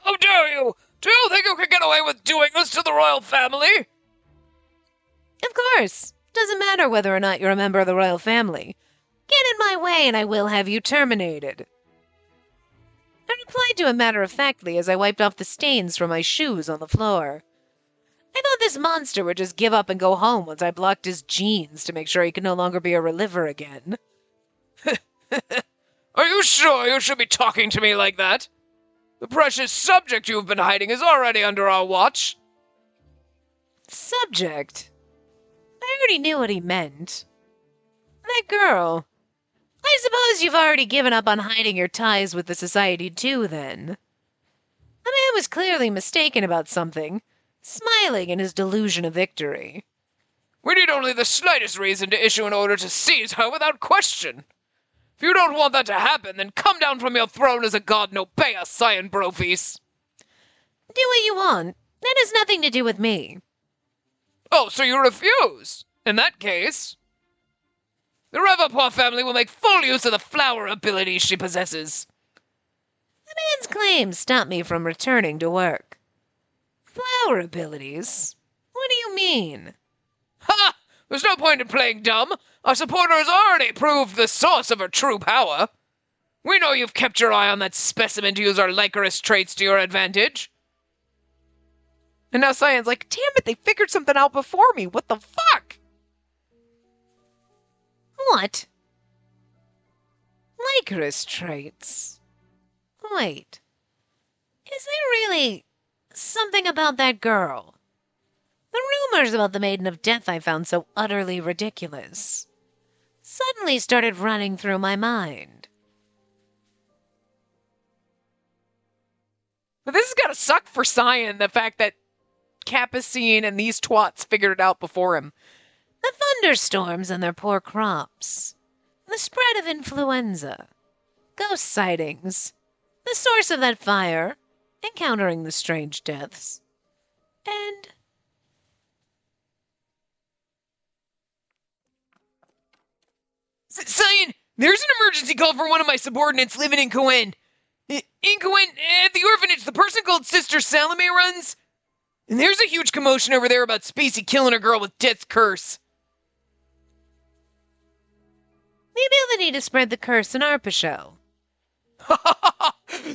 How dare you! Do you think you can get away with doing this to the royal family? Of course. Doesn't matter whether or not you're a member of the royal family. Get in my way and I will have you terminated. I replied to him matter-of-factly as I wiped off the stains from my shoes on the floor. I thought this monster would just give up and go home once I blocked his genes to make sure he could no longer be a reliver again. Are you sure you should be talking to me like that? The precious subject you've been hiding is already under our watch. Subject? I already knew what he meant. That girl. I suppose you've already given up on hiding your ties with the society too, then. The man was clearly mistaken about something, smiling in his delusion of victory. We need only the slightest reason to issue an order to seize her without question. If you don't want that to happen, then come down from your throne as a god and obey us, Scion Brofis. Do what you want. That has nothing to do with me. Oh, so you refuse? In that case, the Revapoir family will make full use of the flower abilities she possesses. The man's claims stop me from returning to work. Flower abilities? What do you mean? Ha! There's no point in playing dumb. Our supporter has already proved the source of her true power. We know you've kept your eye on that specimen to use our Lycoris traits to your advantage. And now Sion's like, damn it, they figured something out before me. What the fuck? What? Lycoris traits? Wait. Is there really something about that girl? The rumors about the Maiden of Death I found so utterly ridiculous suddenly started running through my mind. But this has got to suck for Sion, the fact that Capucine and these twats figured it out before him. The thunderstorms and their poor crops, the spread of influenza, ghost sightings, the source of that fire, encountering the strange deaths, and... Sion, there's an emergency call for one of my subordinates living in Coen. In Coen, at the orphanage, the person called Sister Salome runs. And there's a huge commotion over there about Spacey killing a girl with Death's curse. Maybe they'll need to spread the curse in our show.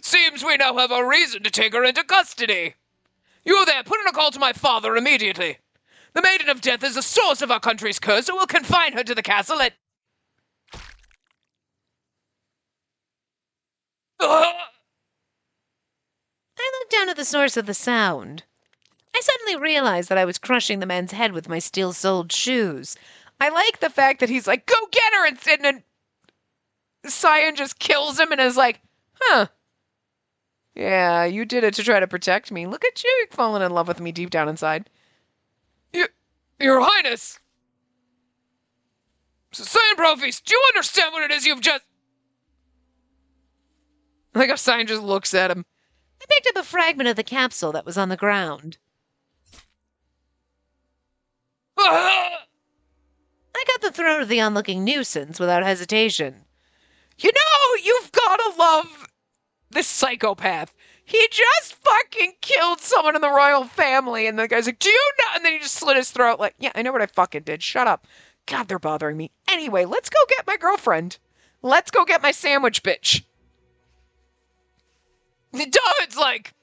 Seems we now have a reason to take her into custody. You there, put in a call to my father immediately. The Maiden of Death is the source of our country's curse, so we'll confine her to the castle at... I looked down at the source of the sound. I suddenly realized that I was crushing the man's head with my steel-soled shoes. I like the fact that he's like, go get her! And then Sion just kills him and is like, huh. Yeah, you did it to try to protect me. Look at you, you're falling in love with me deep down inside. Your Highness! Sion Brofis, do you understand what it is you've just... I think Sion just looks at him. I picked up a fragment of the capsule that was on the ground. I got the throat of the onlooking nuisance without hesitation. You know, you've gotta love this psychopath. He just fucking killed someone in the royal family, and the guy's like, do you know? And then he just slit his throat like, yeah, I know what I fucking did. Shut up. God, they're bothering me. Anyway, let's go get my girlfriend. Let's go get my sandwich bitch. David's like,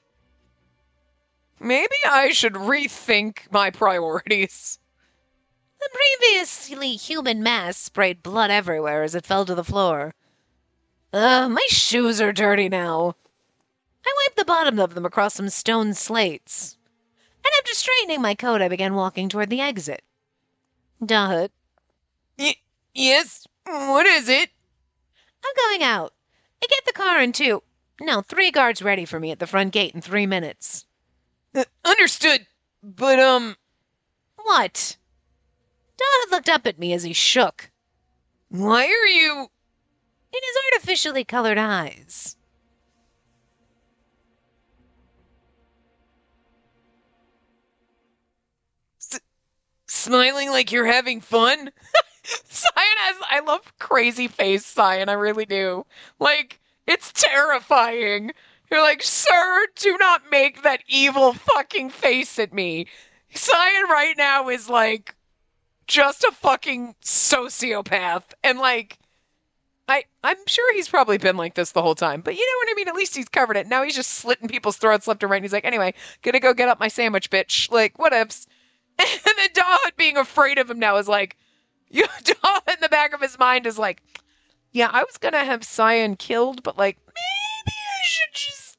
maybe I should rethink my priorities. The previously human mass sprayed blood everywhere as it fell to the floor. My shoes are dirty now. I wiped the bottom of them across some stone slates. And after straightening my coat, I began walking toward the exit. Dahut. yes? What is it? I'm going out. I get the car in 3 guards ready for me at the front gate in 3 minutes. Understood. But, What? Dahut looked up at me as he shook. why are you... In his artificially colored eyes. smiling like you're having fun? I love crazy face Sion, I really do. Like, it's terrifying. You're like, sir, do not make that evil fucking face at me. Sion right now is like, just a fucking sociopath. And like, I'm sure he's probably been like this the whole time. But you know what I mean? At least he's covered it. Now he's just slitting people's throats left and right. And he's like, anyway, gonna go get up my sandwich, bitch. Like, whatevs. And then Dawn being afraid of him now is like, Dawn in the back of his mind is like, yeah, I was gonna have Sion killed, but like, maybe I should just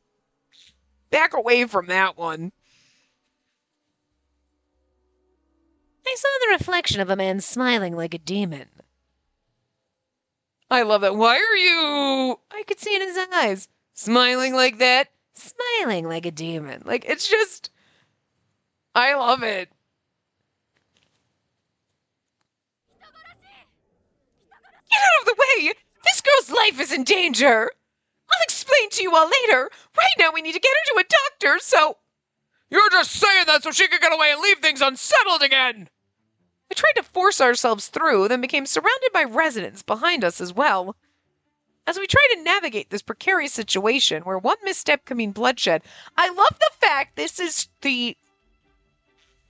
back away from that one. I saw the reflection of a man smiling like a demon. I love that. Why are you... I could see it in his eyes. Smiling like that. Smiling like a demon. Like, it's just... I love it. out of the way! This girl's life is in danger! I'll explain to you all later. Right now we need to get her to a doctor, so... You're just saying that so she could get away and leave things unsettled again! We tried to force ourselves through, then became surrounded by residents behind us as well. As we try to navigate this precarious situation where one misstep can mean bloodshed, I love the fact this is the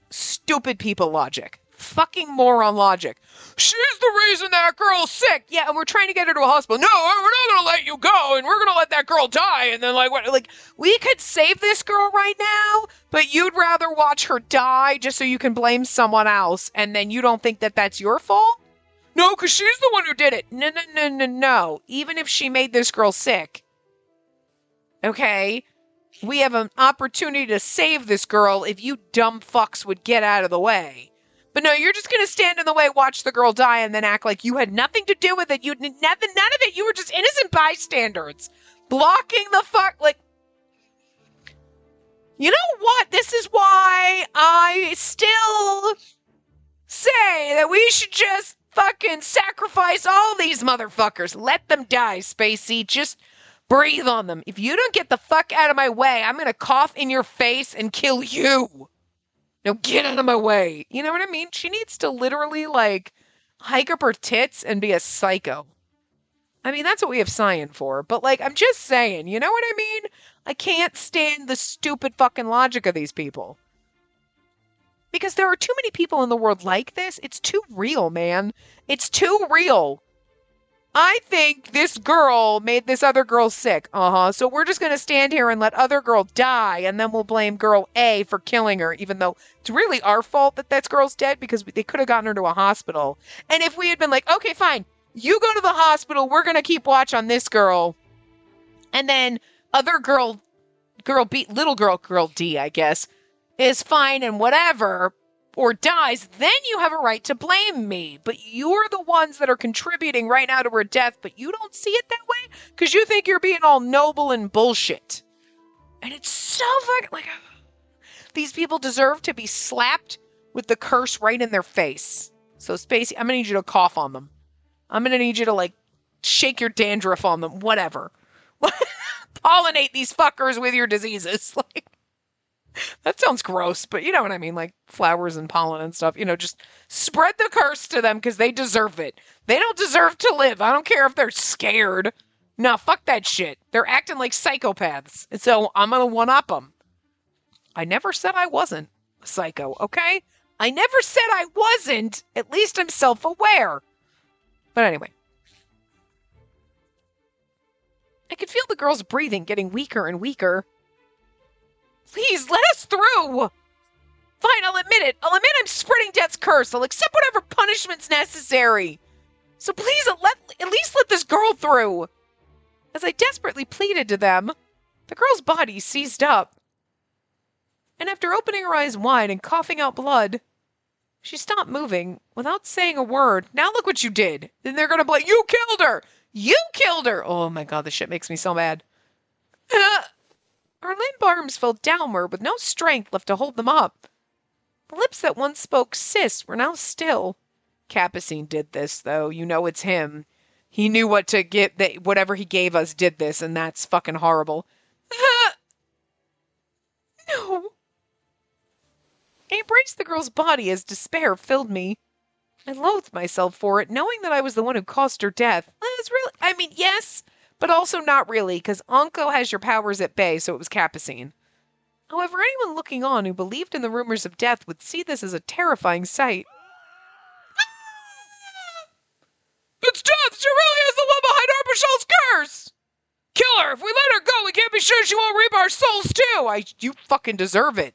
stupid people logic. Fucking moron logic. She's the reason that girl's sick! Yeah, and we're trying to get her to a hospital. No, we're not gonna let you go, and we're gonna let that girl die, and then what? We could save this girl right now, but you'd rather watch her die just so you can blame someone else, and then you don't think that that's your fault? No, because she's the one who did it. No. Even if she made this girl sick. Okay? We have an opportunity to save this girl if you dumb fucks would get out of the way. But no, you're just going to stand in the way, watch the girl die, and then act like you had nothing to do with it. You none of it. You were just innocent bystanders. Blocking the fuck, You know what? This is why I still say that we should just fucking sacrifice all these motherfuckers. Let them die, Spacey. Just breathe on them. If you don't get the fuck out of my way, I'm gonna cough in your face and kill you. Now get out of my way. You know what I mean? She needs to literally, hike up her tits and be a psycho. I mean, that's what we have Cyan for. But, I'm just saying, you know what I mean? I can't stand the stupid fucking logic of these people. Because there are too many people in the world like this. It's too real, man. It's too real. I think this girl made this other girl sick. So we're just going to stand here and let other girl die, and then we'll blame girl A for killing her, even though it's really our fault that that girl's dead because they could have gotten her to a hospital. And if we had been like, okay, fine, you go to the hospital, we're going to keep watch on this girl. And then other girl B, little girl D, I guess, is fine and whatever, or dies, then you have a right to blame me. But you're the ones that are contributing right now to her death, but you don't see it that way because you think you're being all noble and bullshit. And it's so fucking, these people deserve to be slapped with the curse right in their face. So, Spacey, I'm going to need you to cough on them. I'm going to need you to, shake your dandruff on them, whatever. Pollinate these fuckers with your diseases. That sounds gross, but you know what I mean, flowers and pollen and stuff. Just spread the curse to them because they deserve it. They don't deserve to live. I don't care if they're scared. No, fuck that shit. They're acting like psychopaths. And so I'm going to one-up them. I never said I wasn't a psycho, okay? I never said I wasn't. At least I'm self-aware. But anyway. I could feel the girl's breathing getting weaker and weaker. Please, let us through! Fine, I'll admit it. I'll admit I'm spreading death's curse. I'll accept whatever punishment's necessary. So please, at least let this girl through. As I desperately pleaded to them, the girl's body seized up. And after opening her eyes wide and coughing out blood, she stopped moving without saying a word. Now look what you did. Then they're gonna blame, you killed her! You killed her! Oh my god, this shit makes me so mad. Our limp arms fell downward with no strength left to hold them up. The lips that once spoke sis were now still. Capucine did this, though. You know it's him. He knew what to get, whatever he gave us did this, and that's fucking horrible. No. I embraced the girl's body as despair filled me. I loathed myself for it, knowing that I was the one who caused her death. Yes, but also not really, because Anko has your powers at bay, so it was Capucine. However, anyone looking on who believed in the rumors of death would see this as a terrifying sight. It's death! She really is the one behind Arbichel's curse! Kill her! If we let her go, we can't be sure she won't reap our souls too! You fucking deserve it.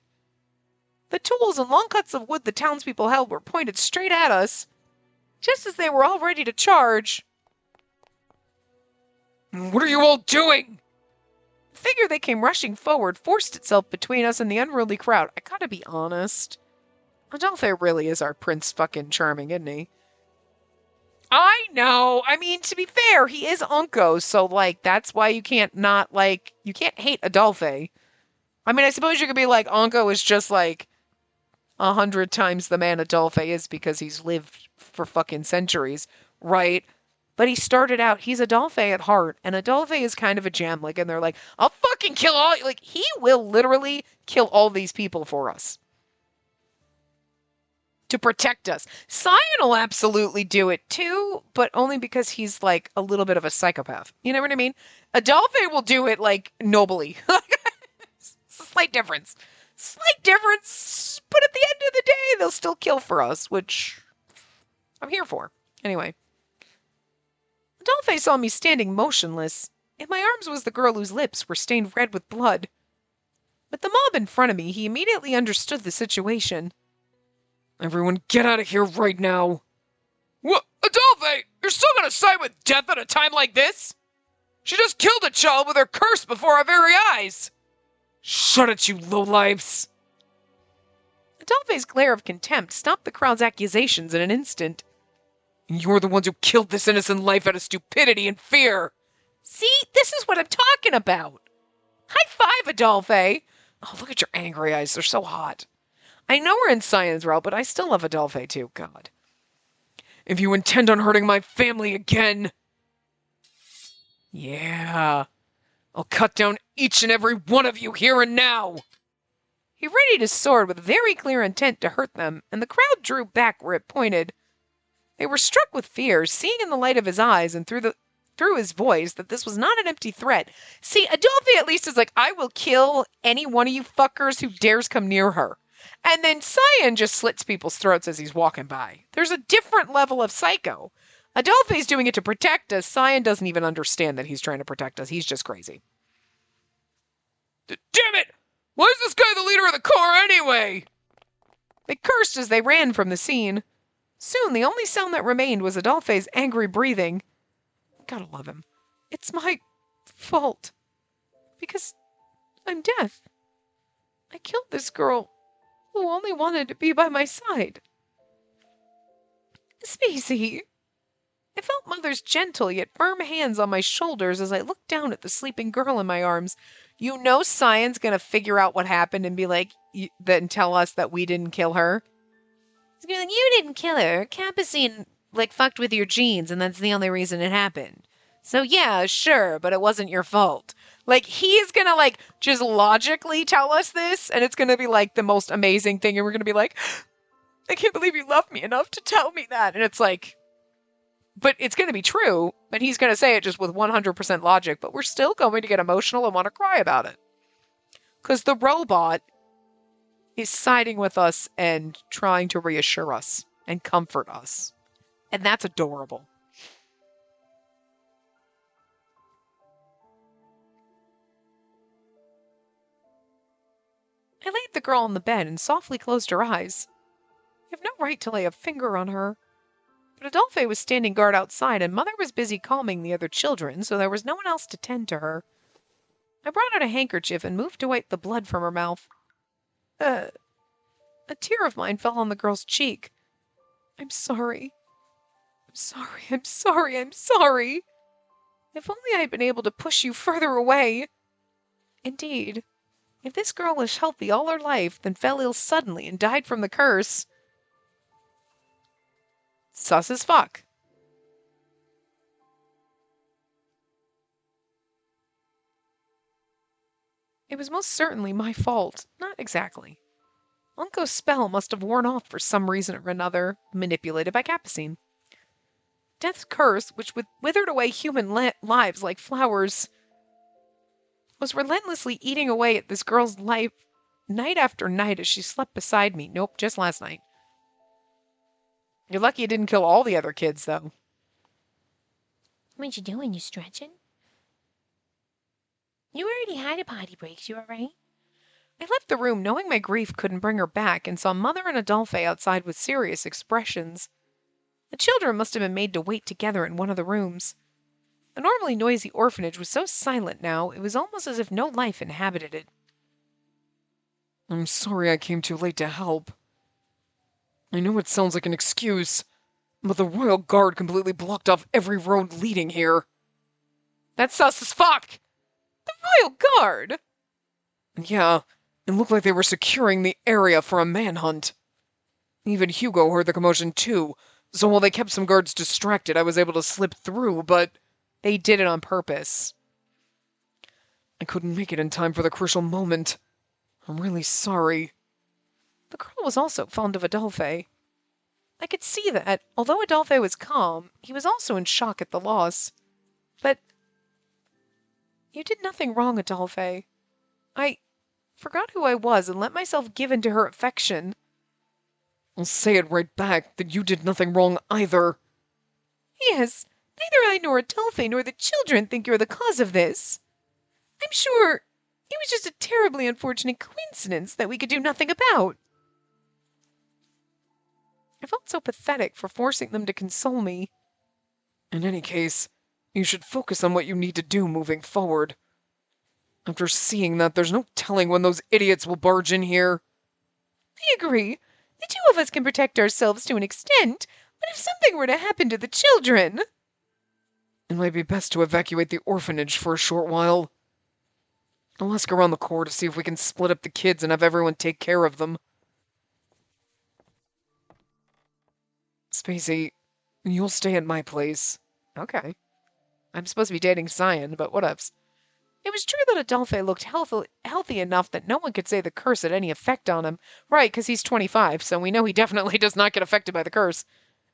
The tools and long cuts of wood the townspeople held were pointed straight at us, just as they were all ready to charge. What are you all doing? The figure that came rushing forward forced itself between us and the unruly crowd. I gotta be honest. Adolphe really is our Prince fucking Charming, isn't he? I know. To be fair, he is Unko, so, that's why you can't not, you can't hate Adolphe. I suppose you could be like, Unko is just, 100 times the man Adolphe is because he's lived for fucking centuries, right? But he started out, he's Adolphe at heart, and Adolphe is kind of a jamlik, and they're like, I'll fucking kill all, like, he will literally kill all these people for us. To protect us. Cyan will absolutely do it too, but only because he's like a little bit of a psychopath. You know what I mean? Adolphe will do it like nobly. Slight difference. Slight difference, but at the end of the day, they'll still kill for us, which I'm here for. Anyway. Adolphe saw me standing motionless. In my arms was the girl whose lips were stained red with blood. With the mob in front of me, he immediately understood the situation. Everyone get out of here right now. What? Adolphe, you're still gonna side with death at a time like this? She just killed a child with her curse before our very eyes. Shut it, you lowlifes. Adolphe's glare of contempt stopped the crowd's accusations in an instant. You're the ones who killed this innocent life out of stupidity and fear. See, this is what I'm talking about. High five, Adolphe. Oh, look at your angry eyes. They're so hot. I know we're in Cyan's route, but I still love Adolphe too. God. If you intend on hurting my family again... Yeah. I'll cut down each and every one of you here and now. He readied his sword with very clear intent to hurt them, and the crowd drew back where it pointed. They were struck with fear, seeing in the light of his eyes and through his voice that this was not an empty threat. See, Adolphe at least is like, I will kill any one of you fuckers who dares come near her. And then Cyan just slits people's throats as he's walking by. There's a different level of psycho. Adolphe's doing it to protect us. Cyan doesn't even understand that he's trying to protect us. He's just crazy. Damn it! Why is this guy the leader of the Corps anyway? They cursed as they ran from the scene. Soon, the only sound that remained was Adolphe's angry breathing. Gotta love him. It's my fault. Because I'm deaf. I killed this girl who only wanted to be by my side. Spacey. I felt Mother's gentle yet firm hands on my shoulders as I looked down at the sleeping girl in my arms. You know Cyan's gonna figure out what happened and be like, then tell us that we didn't kill her. He's gonna be like, you didn't kill her. Capucine, fucked with your genes, and that's the only reason it happened. So yeah, sure, but it wasn't your fault. He's gonna, just logically tell us this, and it's gonna be, the most amazing thing, and we're gonna be like, I can't believe you loved me enough to tell me that. And it's but it's gonna be true, but he's gonna say it just with 100% logic, but we're still going to get emotional and want to cry about it. Because the robot is siding with us and trying to reassure us and comfort us. And that's adorable. I laid the girl on the bed and softly closed her eyes. You have no right to lay a finger on her. But Adolphe was standing guard outside, and Mother was busy calming the other children, so there was no one else to tend to her. I brought out a handkerchief and moved to wipe the blood from her mouth. A tear of mine fell on the girl's cheek. I'm sorry. I'm sorry, I'm sorry, I'm sorry. If only I had been able to push you further away. Indeed, if this girl was healthy all her life, then fell ill suddenly and died from the curse. Sus as fuck. It was most certainly my fault. Not exactly. Unco's spell must have worn off for some reason or another, manipulated by Capucine. Death's curse, which withered away human lives like flowers, was relentlessly eating away at this girl's life night after night as she slept beside me. Nope, just last night. You're lucky it didn't kill all the other kids, though. What you doing? You stretching? You already had a potty break. You alright? I left the room knowing my grief couldn't bring her back and saw Mother and Adolphe outside with serious expressions. The children must have been made to wait together in one of the rooms. The normally noisy orphanage was so silent now, it was almost as if no life inhabited it. I'm sorry I came too late to help. I know it sounds like an excuse, but the Royal Guard completely blocked off every road leading here. That's sus as fuck! The Royal Guard? Yeah, it looked like they were securing the area for a manhunt. Even Hugo heard the commotion too, So while they kept some guards distracted, I was able to slip through, but They did it on purpose. I couldn't make it in time for the crucial moment. I'm really sorry. The girl was also fond of Adolphe. I could see that, although Adolphe was calm, he was also in shock at the loss. But you did nothing wrong, Adolphe. I forgot who I was and let myself give in to her affection. I'll say it right back that you did nothing wrong either. Yes, neither I nor Adolphe nor the children think you're the cause of this. I'm sure it was just a terribly unfortunate coincidence that we could do nothing about. I felt so pathetic for forcing them to console me. In any case, you should focus on what you need to do moving forward. After seeing that, there's no telling when those idiots will barge in here. I agree. The two of us can protect ourselves to an extent, but if something were to happen to the children... It might be best to evacuate the orphanage for a short while. I'll ask around the Corps to see if we can split up the kids and have everyone take care of them. Spacey, you'll stay at my place. Okay. I'm supposed to be dating Cyan, but whatevs. It was true that Adolphe looked healthy enough that no one could say the curse had any effect on him. Right, because he's 25, so we know he definitely does not get affected by the curse.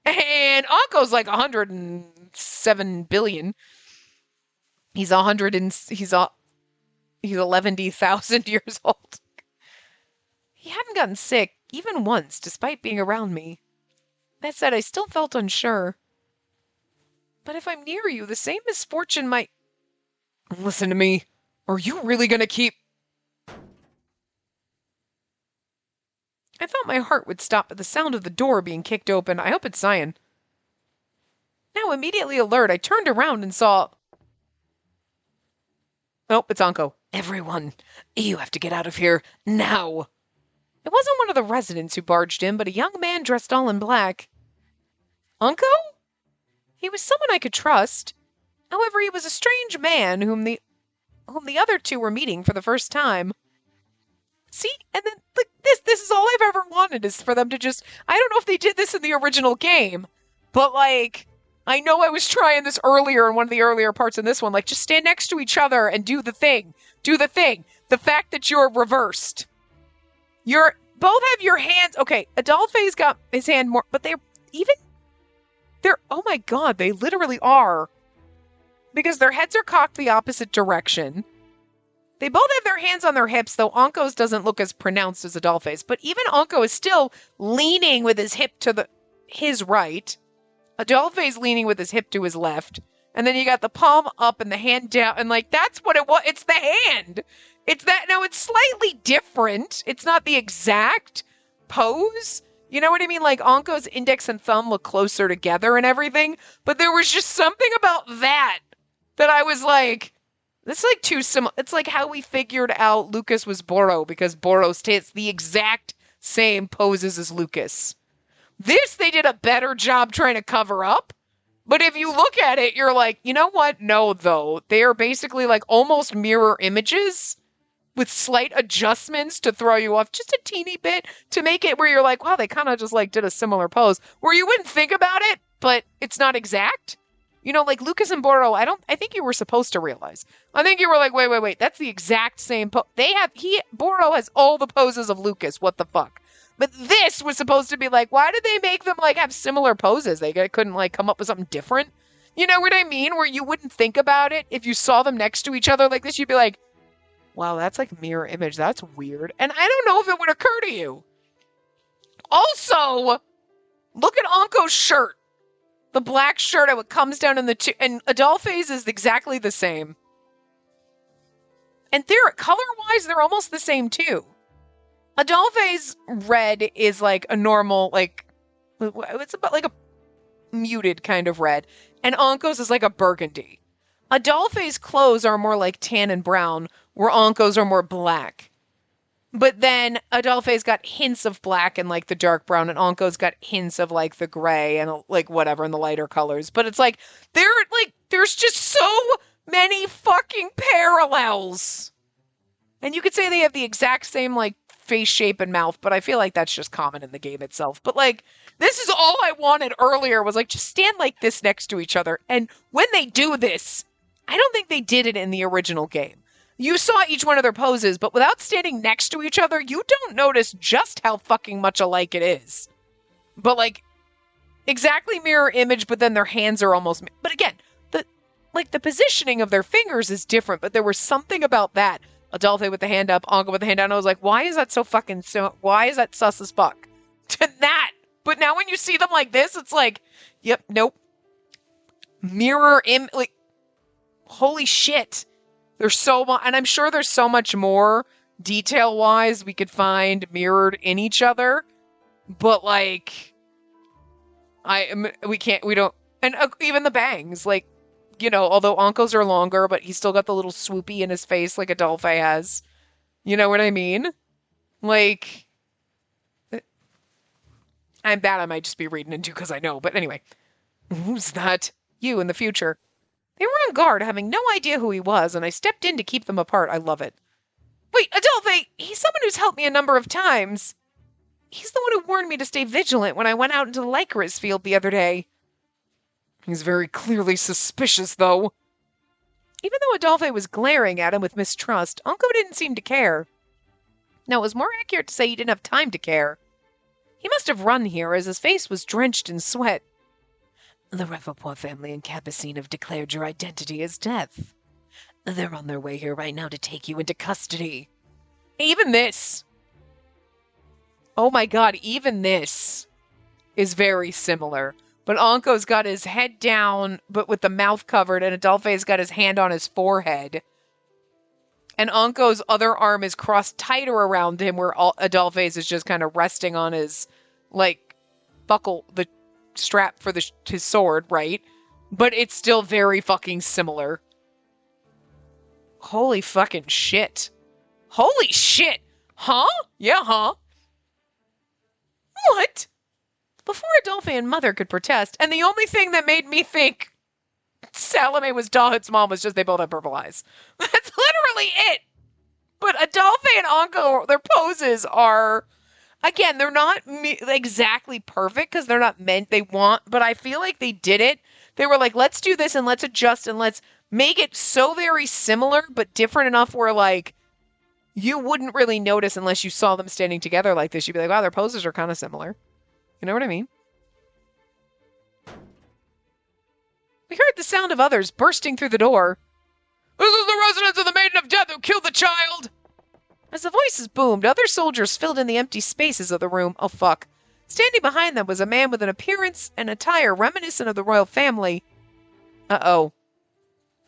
And Anko's like 107 billion. He's 11,000 years old. He hadn't gotten sick, even once, despite being around me. That said, I still felt unsure. But if I'm near you, the same misfortune might... Listen to me. Are you really gonna keep... I thought my heart would stop at the sound of the door being kicked open. I hope it's Cyan. Now, immediately alert, I turned around and saw... Nope, it's Anko. Everyone, you have to get out of here, now! It wasn't one of the residents who barged in, but a young man dressed all in black. Anko? He was someone I could trust. However, he was a strange man whom the other two were meeting for the first time. See? And then, like, this is all I've ever wanted, is for them to just... I don't know if they did this in the original game, but, like... I know I was trying this earlier in one of the earlier parts in this one. Like, just stand next to each other and do the thing. Do the thing. The fact that you're reversed. You're... Both have your hands... Okay, Adolphe's got his hand more... But they're... Even... They're... Oh my god, they literally are. Because their heads are cocked the opposite direction. They both have their hands on their hips, though Anko's doesn't look as pronounced as Adolphe's. But even Anko is still leaning with his hip to his right. Adolphe's leaning with his hip to his left. And then you got the palm up and the hand down. And, like, that's what it was. It's the hand. It's that. Now, it's slightly different. It's not the exact pose. You know what I mean? Like, Anko's index and thumb look closer together and everything. But there was just something about that I was like, this is, like, too similar. It's like how we figured out Lucas was Boro, because Boro takes the exact same poses as Lucas. This, they did a better job trying to cover up. But if you look at it, you're like, you know what? No, though. They are basically like almost mirror images with slight adjustments to throw you off just a teeny bit to make it where you're like, wow, they kind of just like did a similar pose where you wouldn't think about it, but it's not exact. You know, like Lucas and Boro, I think you were supposed to realize. I think you were like, wait, that's the exact same pose. Boro has all the poses of Lucas. What the fuck? But this was supposed to be like, why did they make them like have similar poses? They couldn't like come up with something different. You know what I mean? Where you wouldn't think about it if you saw them next to each other like this. You'd be like, wow, that's like mirror image. That's weird. And I don't know if it would occur to you. Also, look at Anko's shirt. The black shirt, how it comes down in and Adolphe's is exactly the same. And color-wise, they're almost the same too. Adolphe's red is like a normal, like, it's about like a muted kind of red. And Anko's is like a burgundy. Adolphe's clothes are more like tan and brown, where Anko's are more black. But then Adolphe's got hints of black and like the dark brown, and Anko's got hints of like the gray and like whatever in the lighter colors. But it's like, there's just so many fucking parallels. And you could say they have the exact same like face shape and mouth, but I feel like that's just common in the game itself. But like, this is all I wanted earlier was like, just stand like this next to each other. And when they do this, I don't think they did it in the original game. You saw each one of their poses, but without standing next to each other, you don't notice just how fucking much alike it is. But like, exactly mirror image, but then their hands are almost, but again, the positioning of their fingers is different, but there was something about that. Adolphe with the hand up, Anka with the hand down. I was like, why is that why is that sus as fuck? To that. But now when you see them like this, it's like, yep, nope. Like, holy shit. There's so much, and I'm sure there's so much more detail-wise we could find mirrored in each other. But like, we don't, and even the bangs, like, you know, although Anko's are longer, but he's still got the little swoopy in his face like Adolphe has. You know what I mean? Like, I'm bad. I might just be reading into because I know. But anyway, who's that? You in the future. They were on guard, having no idea who he was, and I stepped in to keep them apart. I love it. Wait, Adolphe, he's someone who's helped me a number of times. He's the one who warned me to stay vigilant when I went out into the Lycoris field the other day. He's very clearly suspicious, though. Even though Adolphe was glaring at him with mistrust, Uncle didn't seem to care. No, it was more accurate to say he didn't have time to care. He must have run here, as his face was drenched in sweat. The Rapoport family and Capucine have declared your identity as death. They're on their way here right now to take you into custody. Even this. Oh my god, even this is very similar. But Anko's got his head down, but with the mouth covered, and Adolphe's got his hand on his forehead. And Anko's other arm is crossed tighter around him, where Adolphe's is just kind of resting on his, like, buckle, the strap for his sword, right? But it's still very fucking similar. Holy fucking shit. Holy shit! Huh? Yeah, huh? What? Before Adolphe and Mother could protest, and the only thing that made me think Salome was Dahut's mom was just they both have purple eyes. That's literally it. But Adolphe and Anko, their poses are, again, they're not exactly perfect because they're not meant, but I feel like they did it. They were like, let's do this and let's adjust and let's make it so very similar but different enough where like you wouldn't really notice unless you saw them standing together like this. You'd be like, wow, their poses are kind of similar. You know what I mean? We heard the sound of others bursting through the door. This is the residence of the Maiden of Death who killed the child! As the voices boomed, other soldiers filled in the empty spaces of the room. Oh, fuck. Standing behind them was a man with an appearance and attire reminiscent of the royal family. Uh-oh.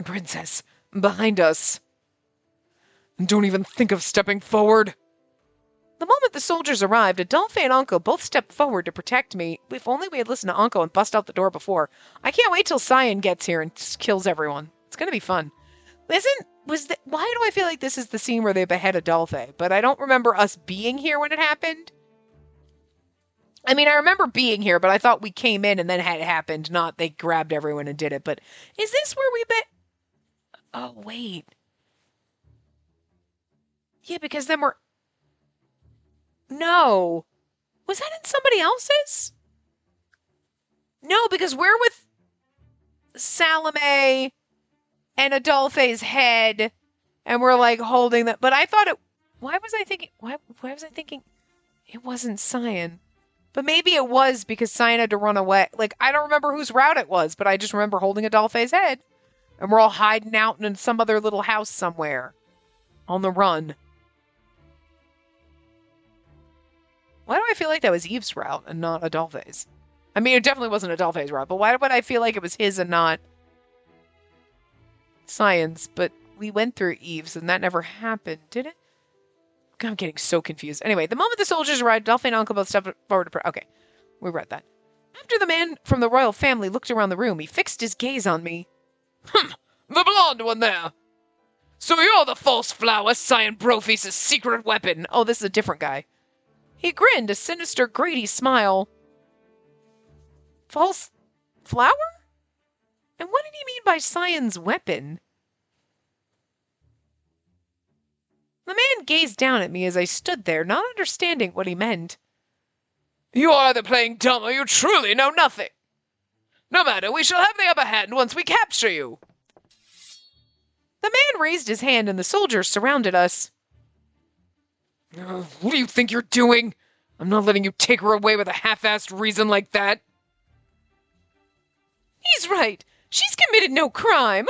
Princess, behind us. Don't even think of stepping forward. The moment the soldiers arrived, Adolphe and Anko both stepped forward to protect me. If only we had listened to Anko and bust out the door before. I can't wait till Cyan gets here and kills everyone. It's gonna be fun. Why do I feel like this is the scene where they behead Adolphe? But I don't remember us being here when it happened. I mean, I remember being here, but I thought we came in and then it happened, not they grabbed everyone and did it. But is this where we Oh, wait. Yeah, because then we're... No. Was that in somebody else's? No, because we're with Salome and Adolphe's head, and we're like holding that. But I thought it... Why was I thinking it wasn't Cyan? But maybe it was because Cyan had to run away. Like, I don't remember whose route it was, but I just remember holding Adolphe's head. And we're all hiding out in some other little house somewhere. On the run. Why do I feel like that was Eve's route and not Adolphe's? I mean, it definitely wasn't Adolphe's route, but why would I feel like it was his and not Cyan's? But we went through Eve's and that never happened, did it? I'm getting so confused. Anyway, the moment the soldiers arrived, Adolphe and Uncle both stepped forward to... Okay, we read that. After the man from the royal family looked around the room, he fixed his gaze on me. The blonde one there. So you're the false flower, Cyan Brophy's secret weapon. Oh, this is a different guy. He grinned, a sinister, greedy smile. False flower? And what did he mean by Cyan's weapon? The man gazed down at me as I stood there, not understanding what he meant. You are either playing dumb or you truly know nothing. No matter, we shall have the upper hand once we capture you. The man raised his hand and the soldiers surrounded us. What do you think you're doing? I'm not letting you take her away with a half-assed reason like that. He's right. She's committed no crime.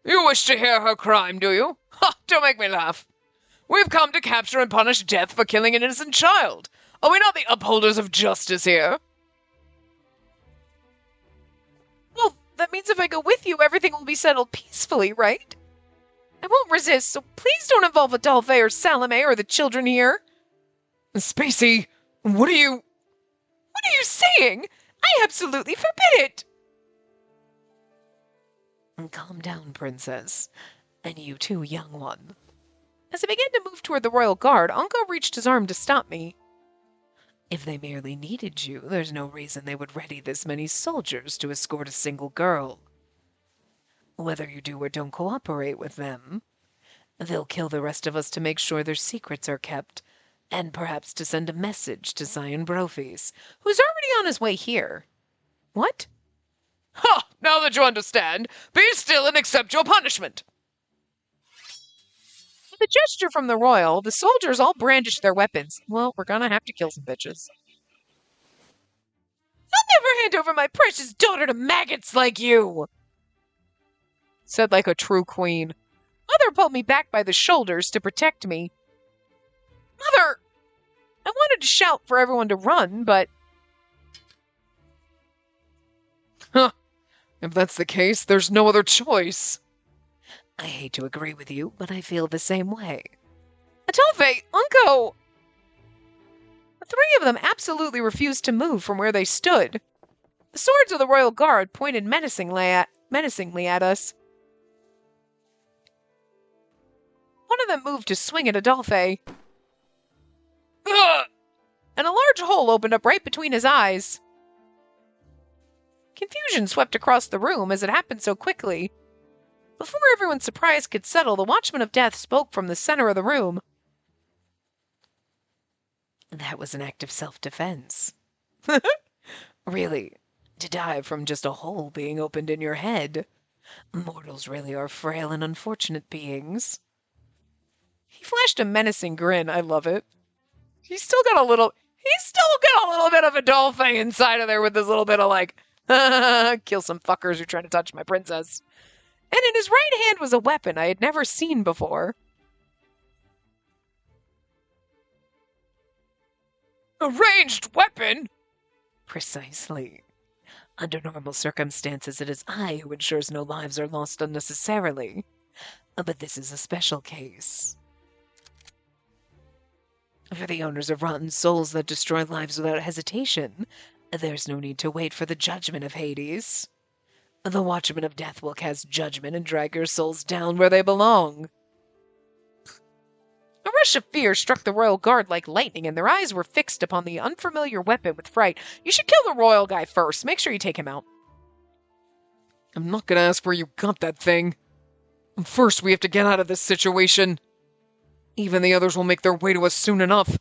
You wish to hear her crime, do you? Ha! Don't make me laugh. We've come to capture and punish death for killing an innocent child. Are we not the upholders of justice here? Well, that means if I go with you, everything will be settled peacefully, right? I won't resist, so please don't involve Adolphe or Salome or the children here. Spacey, what are you saying? I absolutely forbid it! Calm down, princess. And you too, young one. As I began to move toward the royal guard, Uncle reached his arm to stop me. If they merely needed you, there's no reason they would ready this many soldiers to escort a single girl. Whether you do or don't cooperate with them, they'll kill the rest of us to make sure their secrets are kept, and perhaps to send a message to Scion Brophies, who's already on his way here. What? Ha! Now that you understand, be still and accept your punishment. With a gesture from the royal, the soldiers all brandished their weapons. Well, we're gonna have to kill some bitches. I'll never hand over my precious daughter to maggots like you, said like a true queen. Mother pulled me back by the shoulders to protect me. Mother! I wanted to shout for everyone to run, but... Huh. If that's the case, there's no other choice. I hate to agree with you, but I feel the same way. Adolphe, Unco! The three of them absolutely refused to move from where they stood. The swords of the royal guard pointed menacingly at us. One of them moved to swing at Adolphe. Ugh! And a large hole opened up right between his eyes. Confusion swept across the room as it happened so quickly. Before everyone's surprise could settle, the Watchman of Death spoke from the center of the room. That was an act of self-defense. Really, to die from just a hole being opened in your head. Mortals really are frail and unfortunate beings. He flashed a menacing grin. I love it. He's still got a little bit of Adolphe inside of there with this little bit of like, kill some fuckers who are trying to touch my princess. And in his right hand was a weapon I had never seen before. A ranged weapon? Precisely. Under normal circumstances, it is I who ensures no lives are lost unnecessarily. But this is a special case. For the owners of rotten souls that destroy lives without hesitation, there's no need to wait for the judgment of Hades. The Watchman of Death will cast judgment and drag your souls down where they belong. A rush of fear struck the royal guard like lightning, and their eyes were fixed upon the unfamiliar weapon with fright. You should kill the royal guy first. Make sure you take him out. I'm not gonna ask where you got that thing. First, we have to get out of this situation. Even the others will make their way to us soon enough.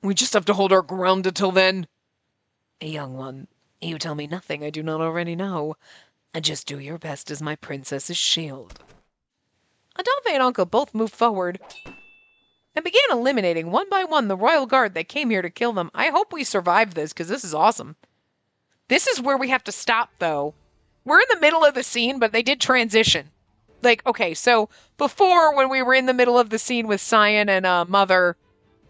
We just have to hold our ground until then. Young one, you tell me nothing I do not already know. Just do your best as my princess's shield. Adolphe and Uncle both moved forward and began eliminating one by one the royal guard that came here to kill them. I hope we survive this, because this is awesome. This is where we have to stop, though. We're in the middle of the scene, but they did transition. Like, okay, so before, when we were in the middle of the scene with Scion and Mother,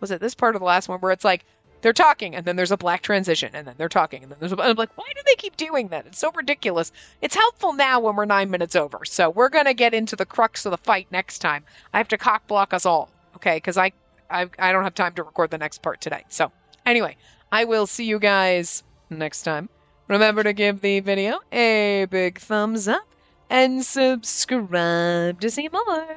was it this part of the last one where it's like, they're talking, and then there's a black transition, and then they're talking, and then there's a... I'm like, why do they keep doing that? It's so ridiculous. It's helpful now when we're 9 minutes over, so we're going to get into the crux of the fight next time. I have to cock block us all, okay? Because I don't have time to record the next part today. So, anyway, I will see you guys next time. Remember to give the video a big thumbs up, and subscribe to see more.